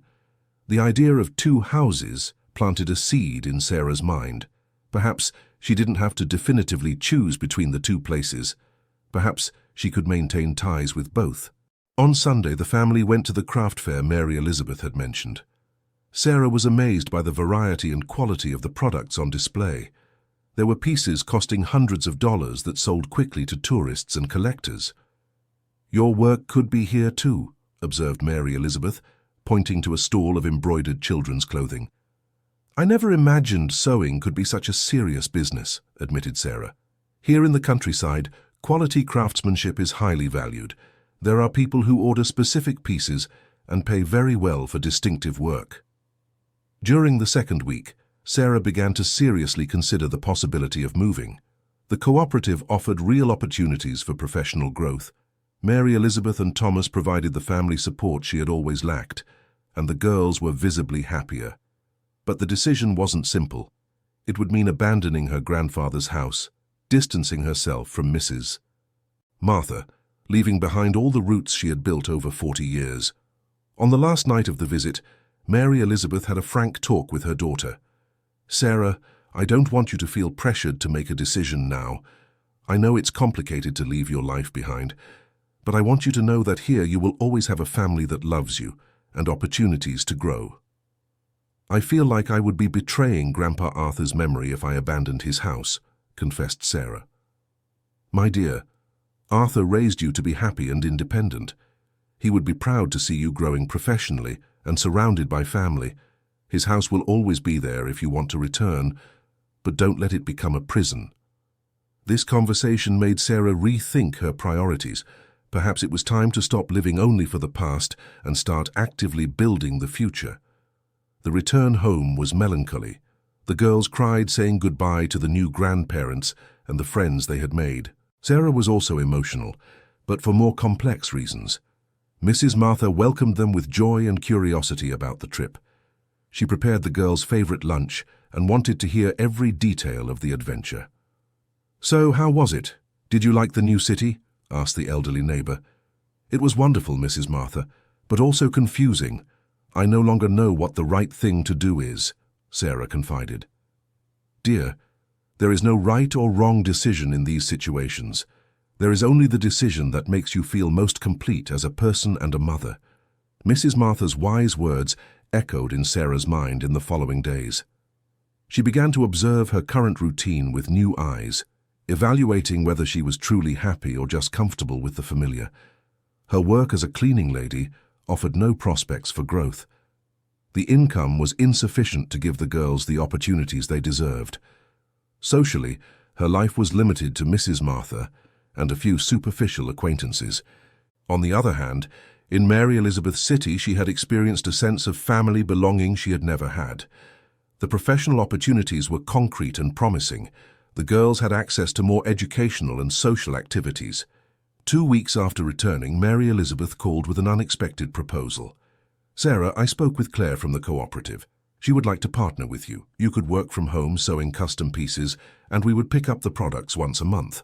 The idea of 2 houses planted a seed in Sarah's mind. Perhaps she didn't have to definitively choose between the 2 places. Perhaps she could maintain ties with both. On Sunday, the family went to the craft fair Mary Elizabeth had mentioned. Sarah was amazed by the variety and quality of the products on display. There were pieces costing hundreds of dollars that sold quickly to tourists and collectors. "Your work could be here too," observed Mary Elizabeth, pointing to a stall of embroidered children's clothing. "I never imagined sewing could be such a serious business," admitted Sarah. "Here in the countryside, quality craftsmanship is highly valued. There are people who order specific pieces and pay very well for distinctive work." During the second week, Sarah began to seriously consider the possibility of moving. The cooperative offered real opportunities for professional growth. Mary Elizabeth and Thomas provided the family support she had always lacked, and the girls were visibly happier. But the decision wasn't simple. It would mean abandoning her grandfather's house, distancing herself from Mrs. Martha, leaving behind all the roots she had built over 40 years. On the last night of the visit, Mary Elizabeth had a frank talk with her daughter. "Sarah, I don't want you to feel pressured to make a decision now. I know it's complicated to leave your life behind, but I want you to know that here you will always have a family that loves you and opportunities to grow." "I feel like I would be betraying Grandpa Arthur's memory if I abandoned his house," confessed Sarah. "My dear, Arthur raised you to be happy and independent. He would be proud to see you growing professionally and surrounded by family. His house will always be there if you want to return, but don't let it become a prison." This conversation made Sarah rethink her priorities. Perhaps it was time to stop living only for the past and start actively building the future. The return home was melancholy. The girls cried, saying goodbye to the new grandparents and the friends they had made. Sarah was also emotional, but for more complex reasons. Mrs. Martha welcomed them with joy and curiosity about the trip. She prepared the girls' favorite lunch and wanted to hear every detail of the adventure. "So, how was it? Did you like the new city?" asked the elderly neighbor. "It was wonderful, Mrs. Martha, but also confusing. I no longer know what the right thing to do is," Sarah confided. "Dear, there is no right or wrong decision in these situations. There is only the decision that makes you feel most complete as a person and a mother." Mrs. Martha's wise words echoed in Sarah's mind in the following days. She began to observe her current routine with new eyes, evaluating whether she was truly happy or just comfortable with the familiar. Her work as a cleaning lady offered no prospects for growth. The income was insufficient to give the girls the opportunities they deserved. Socially, her life was limited to Mrs. Martha and a few superficial acquaintances. On the other hand, in Mary Elizabeth City, she had experienced a sense of family belonging she had never had. The professional opportunities were concrete and promising. The girls had access to more educational and social activities. 2 weeks after returning, Mary Elizabeth called with an unexpected proposal. "Sarah, I spoke with Claire from the cooperative. She would like to partner with you. You could work from home sewing custom pieces, and we would pick up the products once a month.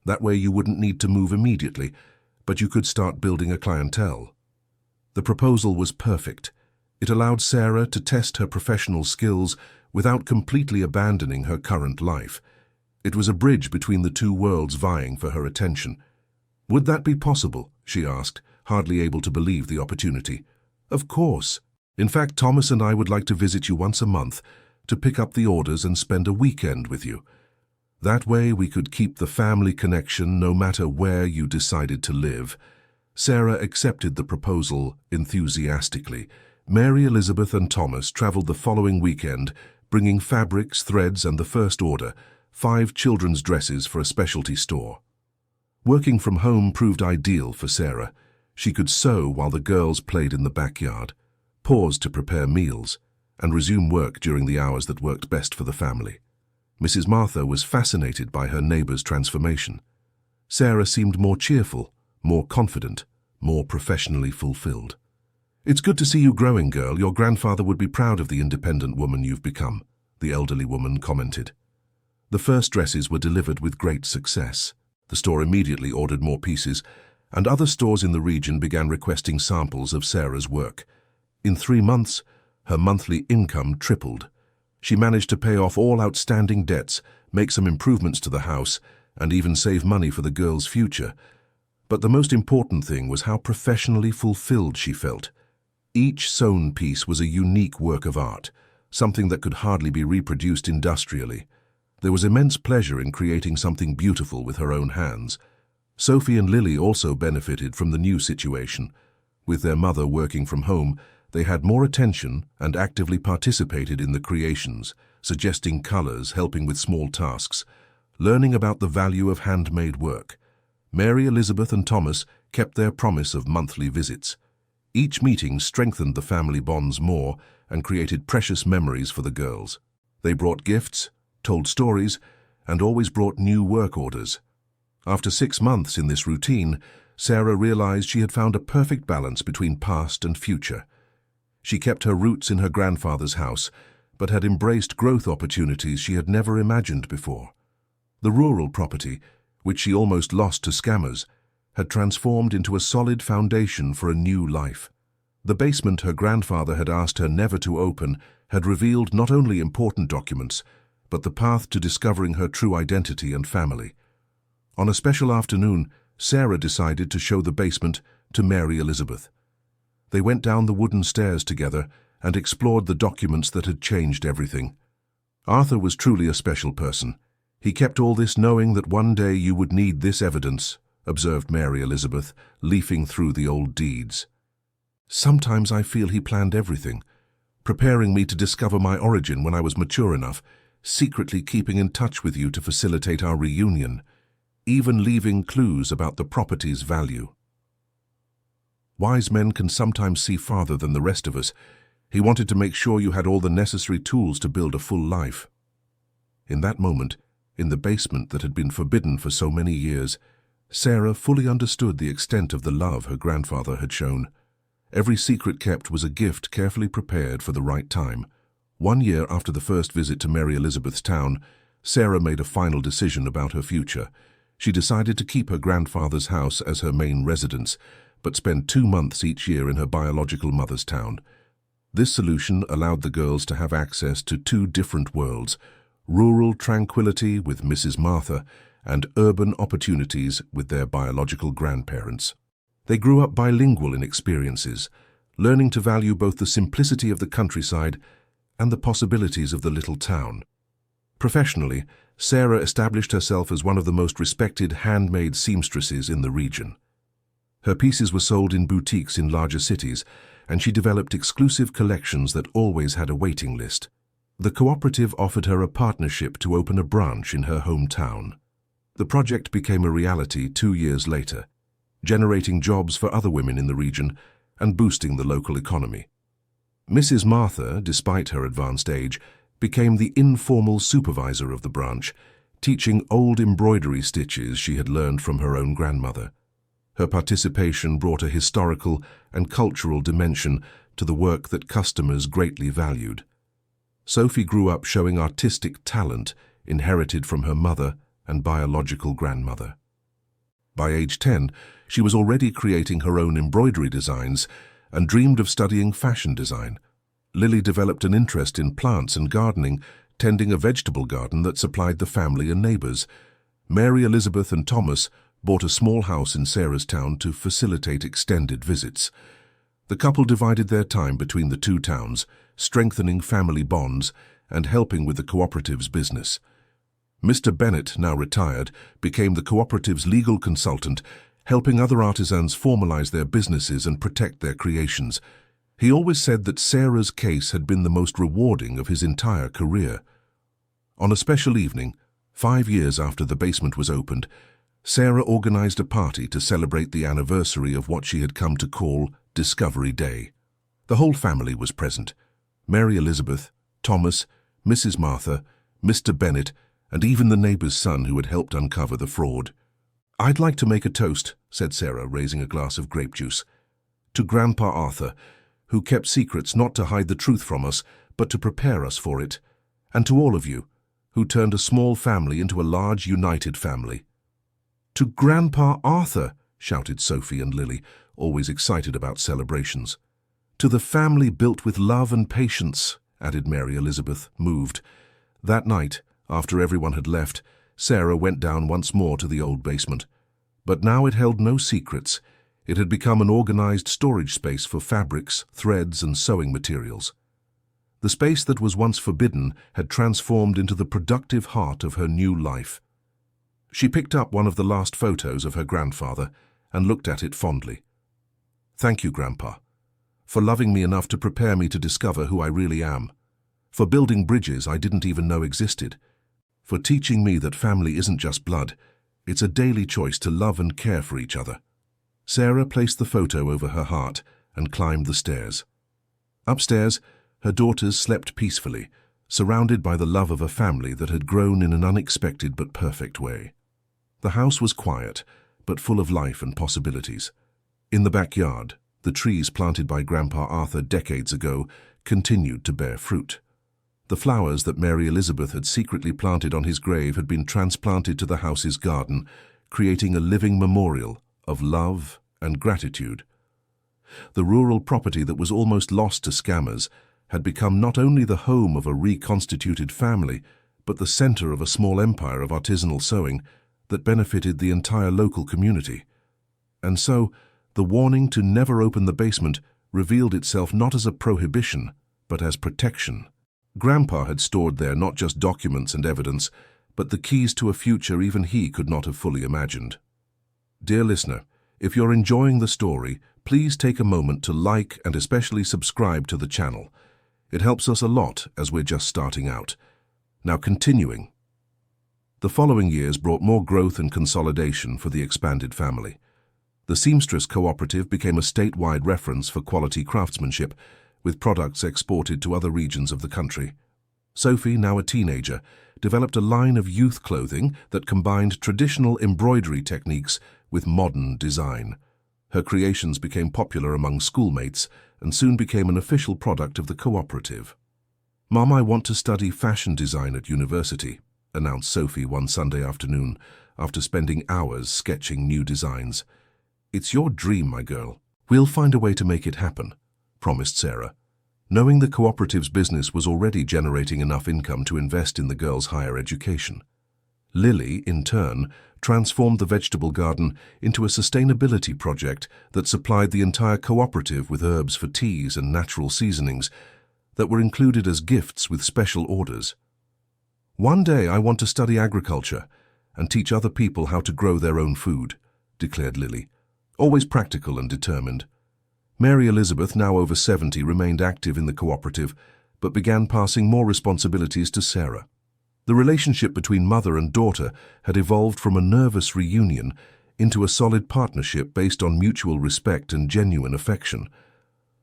That way you wouldn't need to move immediately, but you could start building a clientele." The proposal was perfect. It allowed Sarah to test her professional skills without completely abandoning her current life. It was a bridge between the two worlds vying for her attention. "Would that be possible?" she asked, hardly able to believe the opportunity. "Of course. In fact, Thomas and I would like to visit you once a month to pick up the orders and spend a weekend with you. That way we could keep the family connection no matter where you decided to live." Sarah accepted the proposal enthusiastically. Mary Elizabeth and Thomas traveled the following weekend, bringing fabrics, threads, and the first order, 5 children's dresses for a specialty store. Working from home proved ideal for Sarah. She could sew while the girls played in the backyard, pause to prepare meals, and resume work during the hours that worked best for the family. Mrs. Martha was fascinated by her neighbor's transformation. Sarah seemed more cheerful, more confident, more professionally fulfilled. "It's good to see you growing, girl. Your grandfather would be proud of the independent woman you've become," the elderly woman commented. The first dresses were delivered with great success. The store immediately ordered more pieces, and other stores in the region began requesting samples of Sarah's work. In 3 months, her monthly income tripled. She managed to pay off all outstanding debts, make some improvements to the house, and even save money for the girls' future. But the most important thing was how professionally fulfilled she felt. Each sewn piece was a unique work of art, something that could hardly be reproduced industrially. There was immense pleasure in creating something beautiful with her own hands. Sophie and Lily also benefited from the new situation. With their mother working from home, they had more attention and actively participated in the creations, suggesting colors, helping with small tasks, learning about the value of handmade work. Mary Elizabeth and Thomas kept their promise of monthly visits. Each meeting strengthened the family bonds more and created precious memories for the girls. They brought gifts, told stories, and always brought new work orders. After 6 months in this routine, Sarah realized she had found a perfect balance between past and future. She kept her roots in her grandfather's house, but had embraced growth opportunities she had never imagined before. The rural property, which she almost lost to scammers, had transformed into a solid foundation for a new life. The basement her grandfather had asked her never to open had revealed not only important documents, but the path to discovering her true identity and family. On a special afternoon, Sarah decided to show the basement to Mary Elizabeth. They went down the wooden stairs together and explored the documents that had changed everything. Arthur was truly a special person. "He kept all this knowing that one day you would need this evidence," observed Mary Elizabeth, leafing through the old deeds. "Sometimes I feel he planned everything, preparing me to discover my origin when I was mature enough, secretly keeping in touch with you to facilitate our reunion, even leaving clues about the property's value. Wise men can sometimes see farther than the rest of us. He wanted to make sure you had all the necessary tools to build a full life." In that moment, in the basement that had been forbidden for so many years, Sarah fully understood the extent of the love her grandfather had shown. Every secret kept was a gift carefully prepared for the right time. 1 year after the first visit to Mary Elizabeth's town, Sarah made a final decision about her future. She decided to keep her grandfather's house as her main residence, but spend 2 months each year in her biological mother's town. This solution allowed the girls to have access to 2 different worlds: rural tranquility with Mrs. Martha and urban opportunities with their biological grandparents. They grew up bilingual in experiences, learning to value both the simplicity of the countryside and the possibilities of the little town. Professionally, Sarah established herself as one of the most respected handmade seamstresses in the region. Her pieces were sold in boutiques in larger cities, and she developed exclusive collections that always had a waiting list. The cooperative offered her a partnership to open a branch in her hometown. The project became a reality 2 years later, generating jobs for other women in the region and boosting the local economy. Mrs. Martha, despite her advanced age, became the informal supervisor of the branch, teaching old embroidery stitches she had learned from her own grandmother. Her participation brought a historical and cultural dimension to the work that customers greatly valued. Sophie grew up showing artistic talent inherited from her mother and biological grandmother. By age 10, she was already creating her own embroidery designs and dreamed of studying fashion design. Lily developed an interest in plants and gardening, tending a vegetable garden that supplied the family and neighbors. Mary Elizabeth and Thomas bought a small house in Sarah's town to facilitate extended visits. The couple divided their time between the two towns, strengthening family bonds and helping with the cooperative's business. Mr. Bennett, now retired, became the cooperative's legal consultant, helping other artisans formalize their businesses and protect their creations. He always said that Sarah's case had been the most rewarding of his entire career. On a special evening, 5 years after the basement was opened, Sarah organized a party to celebrate the anniversary of what she had come to call Discovery Day. The whole family was present: Mary Elizabeth, Thomas, Mrs. Martha, Mr. Bennett, and even the neighbor's son who had helped uncover the fraud. "I'd like to make a toast," said Sarah, raising a glass of grape juice, "to Grandpa Arthur, who kept secrets not to hide the truth from us, but to prepare us for it, and to all of you, who turned a small family into a large, united family." "To Grandpa Arthur," shouted Sophie and Lily, always excited about celebrations. "To the family built with love and patience," added Mary Elizabeth, moved. That night, after everyone had left, Sarah went down once more to the old basement. But now it held no secrets. It had become an organized storage space for fabrics, threads, and sewing materials. The space that was once forbidden had transformed into the productive heart of her new life. She picked up one of the last photos of her grandfather and looked at it fondly. "Thank you, Grandpa, for loving me enough to prepare me to discover who I really am, for building bridges I didn't even know existed, for teaching me that family isn't just blood, it's a daily choice to love and care for each other." Sarah placed the photo over her heart and climbed the stairs. Upstairs, her daughters slept peacefully, surrounded by the love of a family that had grown in an unexpected but perfect way. The house was quiet, but full of life and possibilities. In the backyard, the trees planted by Grandpa Arthur decades ago continued to bear fruit. The flowers that Mary Elizabeth had secretly planted on his grave had been transplanted to the house's garden, creating a living memorial of love and gratitude. The rural property that was almost lost to scammers had become not only the home of a reconstituted family, but the center of a small empire of artisanal sewing that benefited the entire local community. And so, the warning to never open the basement revealed itself not as a prohibition, but as protection. Grandpa had stored there not just documents and evidence, but the keys to a future even he could not have fully imagined. Dear listener, if you're enjoying the story, please take a moment to like and especially subscribe to the channel. It helps us a lot as we're just starting out. Now continuing. The following years brought more growth and consolidation for the expanded family. The Seamstress Cooperative became a statewide reference for quality craftsmanship, with products exported to other regions of the country. Sophie, now a teenager, developed a line of youth clothing that combined traditional embroidery techniques with modern design. Her creations became popular among schoolmates and soon became an official product of the cooperative. "Mom, I want to study fashion design at university," announced Sophie one Sunday afternoon after spending hours sketching new designs. "It's your dream, my girl. We'll find a way to make it happen," promised Sarah. Knowing the cooperative's business was already generating enough income to invest in the girl's higher education. Lily, in turn, transformed the vegetable garden into a sustainability project that supplied the entire cooperative with herbs for teas and natural seasonings that were included as gifts with special orders. "One day I want to study agriculture and teach other people how to grow their own food," declared Lily, always practical and determined. Mary Elizabeth, now over 70, remained active in the cooperative, but began passing more responsibilities to Sarah. The relationship between mother and daughter had evolved from a nervous reunion into a solid partnership based on mutual respect and genuine affection.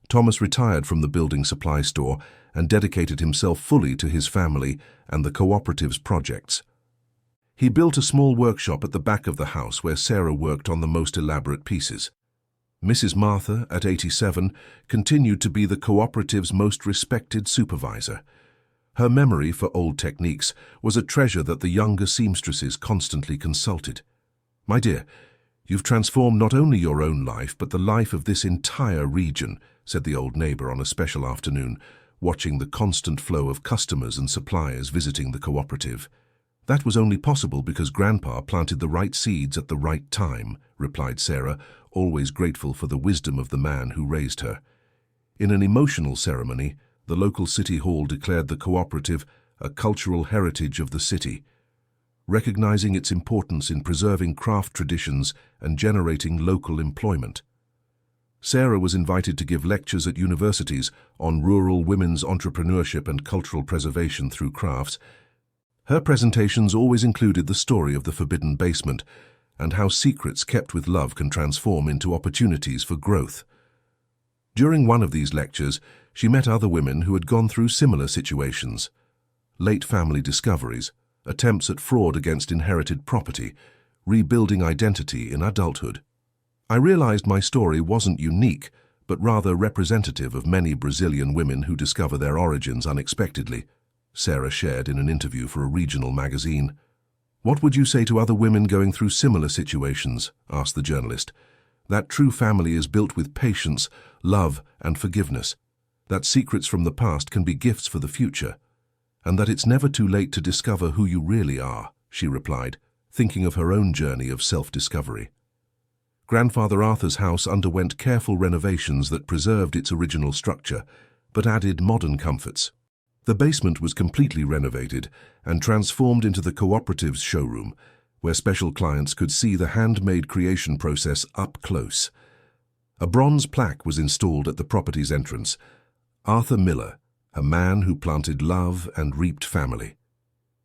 Thomas retired from the building supply store and dedicated himself fully to his family and the cooperative's projects. He built a small workshop at the back of the house where Sarah worked on the most elaborate pieces. Mrs. Martha, at 87, continued to be the cooperative's most respected supervisor. Her memory for old techniques was a treasure that the younger seamstresses constantly consulted. "My dear, you've transformed not only your own life, but the life of this entire region," said the old neighbor on a special afternoon, watching the constant flow of customers and suppliers visiting the cooperative. "That was only possible because Grandpa planted the right seeds at the right time," replied Sarah, always grateful for the wisdom of the man who raised her. In an emotional ceremony, the local city hall declared the cooperative a cultural heritage of the city, recognizing its importance in preserving craft traditions and generating local employment. Sarah was invited to give lectures at universities on rural women's entrepreneurship and cultural preservation through crafts. Her presentations always included the story of the forbidden basement and how secrets kept with love can transform into opportunities for growth. During one of these lectures, she met other women who had gone through similar situations: late family discoveries, attempts at fraud against inherited property, rebuilding identity in adulthood. "I realized my story wasn't unique, but rather representative of many Brazilian women who discover their origins unexpectedly," Sarah shared in an interview for a regional magazine. "What would you say to other women going through similar situations?" asked the journalist. "That true family is built with patience, love, and forgiveness. That secrets from the past can be gifts for the future. And that it's never too late to discover who you really are," she replied, thinking of her own journey of self-discovery. Grandfather Arthur's house underwent careful renovations that preserved its original structure, but added modern comforts. The basement was completely renovated and transformed into the cooperative's showroom, where special clients could see the handmade creation process up close. A bronze plaque was installed at the property's entrance: "Arthur Miller, a man who planted love and reaped family."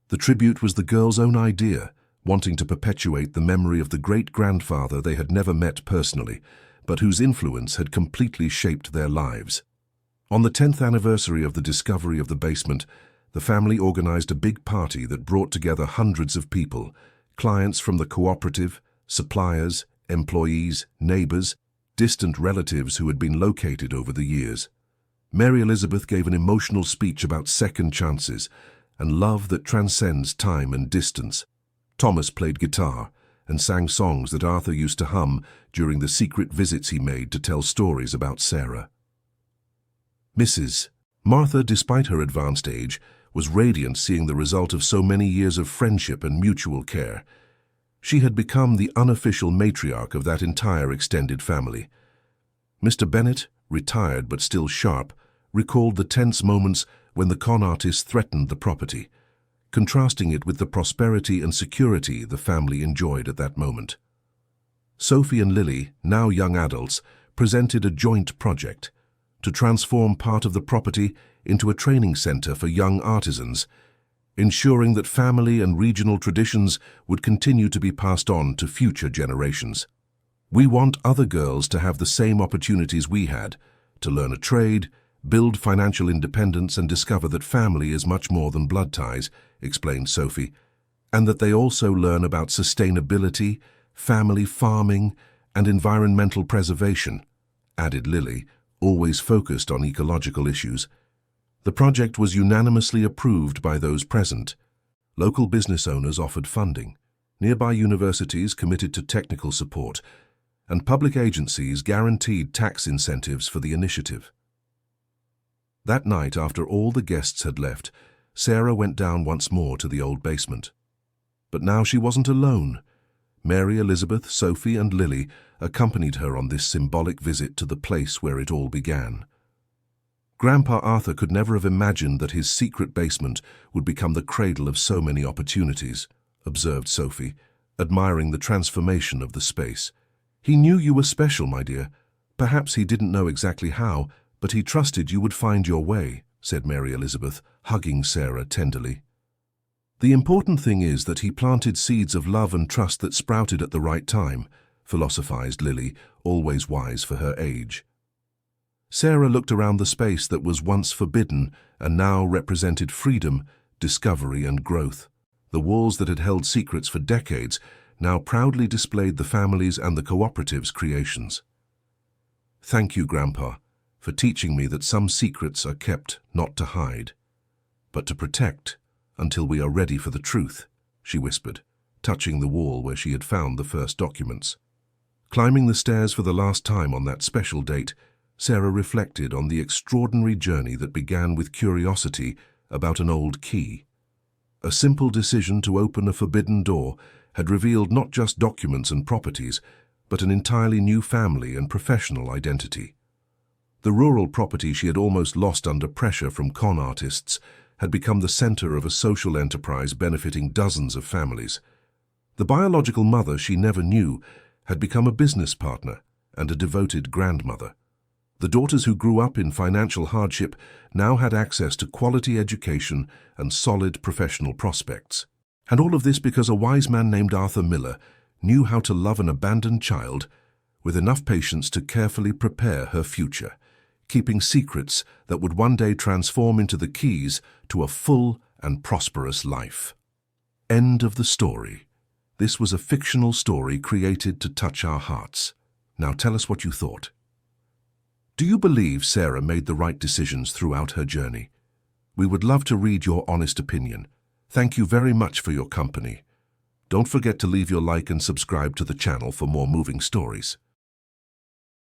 The tribute was the girls' own idea, wanting to perpetuate the memory of the great-grandfather they had never met personally, but whose influence had completely shaped their lives. On the 10th anniversary of the discovery of the basement, the family organized a big party that brought together hundreds of people: clients from the cooperative, suppliers, employees, neighbors, distant relatives who had been located over the years. Mary Elizabeth gave an emotional speech about second chances and love that transcends time and distance. Thomas played guitar and sang songs that Arthur used to hum during the secret visits he made to tell stories about Sarah. Mrs. Martha, despite her advanced age, was radiant seeing the result of so many years of friendship and mutual care. She had become the unofficial matriarch of that entire extended family. Mr. Bennett, retired but still sharp, recalled the tense moments when the con artist threatened the property, contrasting it with the prosperity and security the family enjoyed at that moment. Sophie and Lily, now young adults, presented a joint project to transform part of the property into a training center for young artisans, ensuring that family and regional traditions would continue to be passed on to future generations. "We want other girls to have the same opportunities we had, to learn a trade, build financial independence, and discover that family is much more than blood ties," explained Sophie, "and that they also learn about sustainability, family farming, and environmental preservation," added Lily, always focused on ecological issues. The project was unanimously approved by those present. Local business owners offered funding, nearby universities committed to technical support, and public agencies guaranteed tax incentives for the initiative. That night, after all the guests had left, Sarah went down once more to the old basement. But now she wasn't alone. Mary Elizabeth, Sophie, and Lily accompanied her on this symbolic visit to the place where it all began. Grandpa Arthur could never have imagined that his secret basement would become the cradle of so many opportunities, observed Sophie, admiring the transformation of the space. "He knew you were special, my dear, Perhaps he didn't know exactly how, but he trusted you would find your way, said Mary Elizabeth, hugging Sarah tenderly. The important thing is that he planted seeds of love and trust that sprouted at the right time, philosophized Lily, always wise for her age. Sarah looked around the space that was once forbidden and now represented freedom, discovery and growth. The walls that had held secrets for decades now proudly displayed the family's and the cooperative's creations. Thank you, Grandpa, for teaching me that some secrets are kept not to hide, but to protect until we are ready for the truth, she whispered, touching the wall where she had found the first documents. Climbing the stairs for the last time on that special date, Sarah reflected on the extraordinary journey that began with curiosity about an old key. A simple decision to open a forbidden door had revealed not just documents and properties, but an entirely new family and professional identity. The rural property she had almost lost under pressure from con artists had become the center of a social enterprise benefiting dozens of families. The biological mother she never knew had become a business partner and a devoted grandmother. The daughters who grew up in financial hardship now had access to quality education and solid professional prospects. And all of this because a wise man named Arthur Miller knew how to love an abandoned child with enough patience to carefully prepare her future, keeping secrets that would one day transform into the keys to a full and prosperous life. End of the story. This was a fictional story created to touch our hearts. Now tell us what you thought. Do you believe Sarah made the right decisions throughout her journey? We would love to read your honest opinion. Thank you very much for your company. Don't forget to leave your like and subscribe to the channel for more moving stories.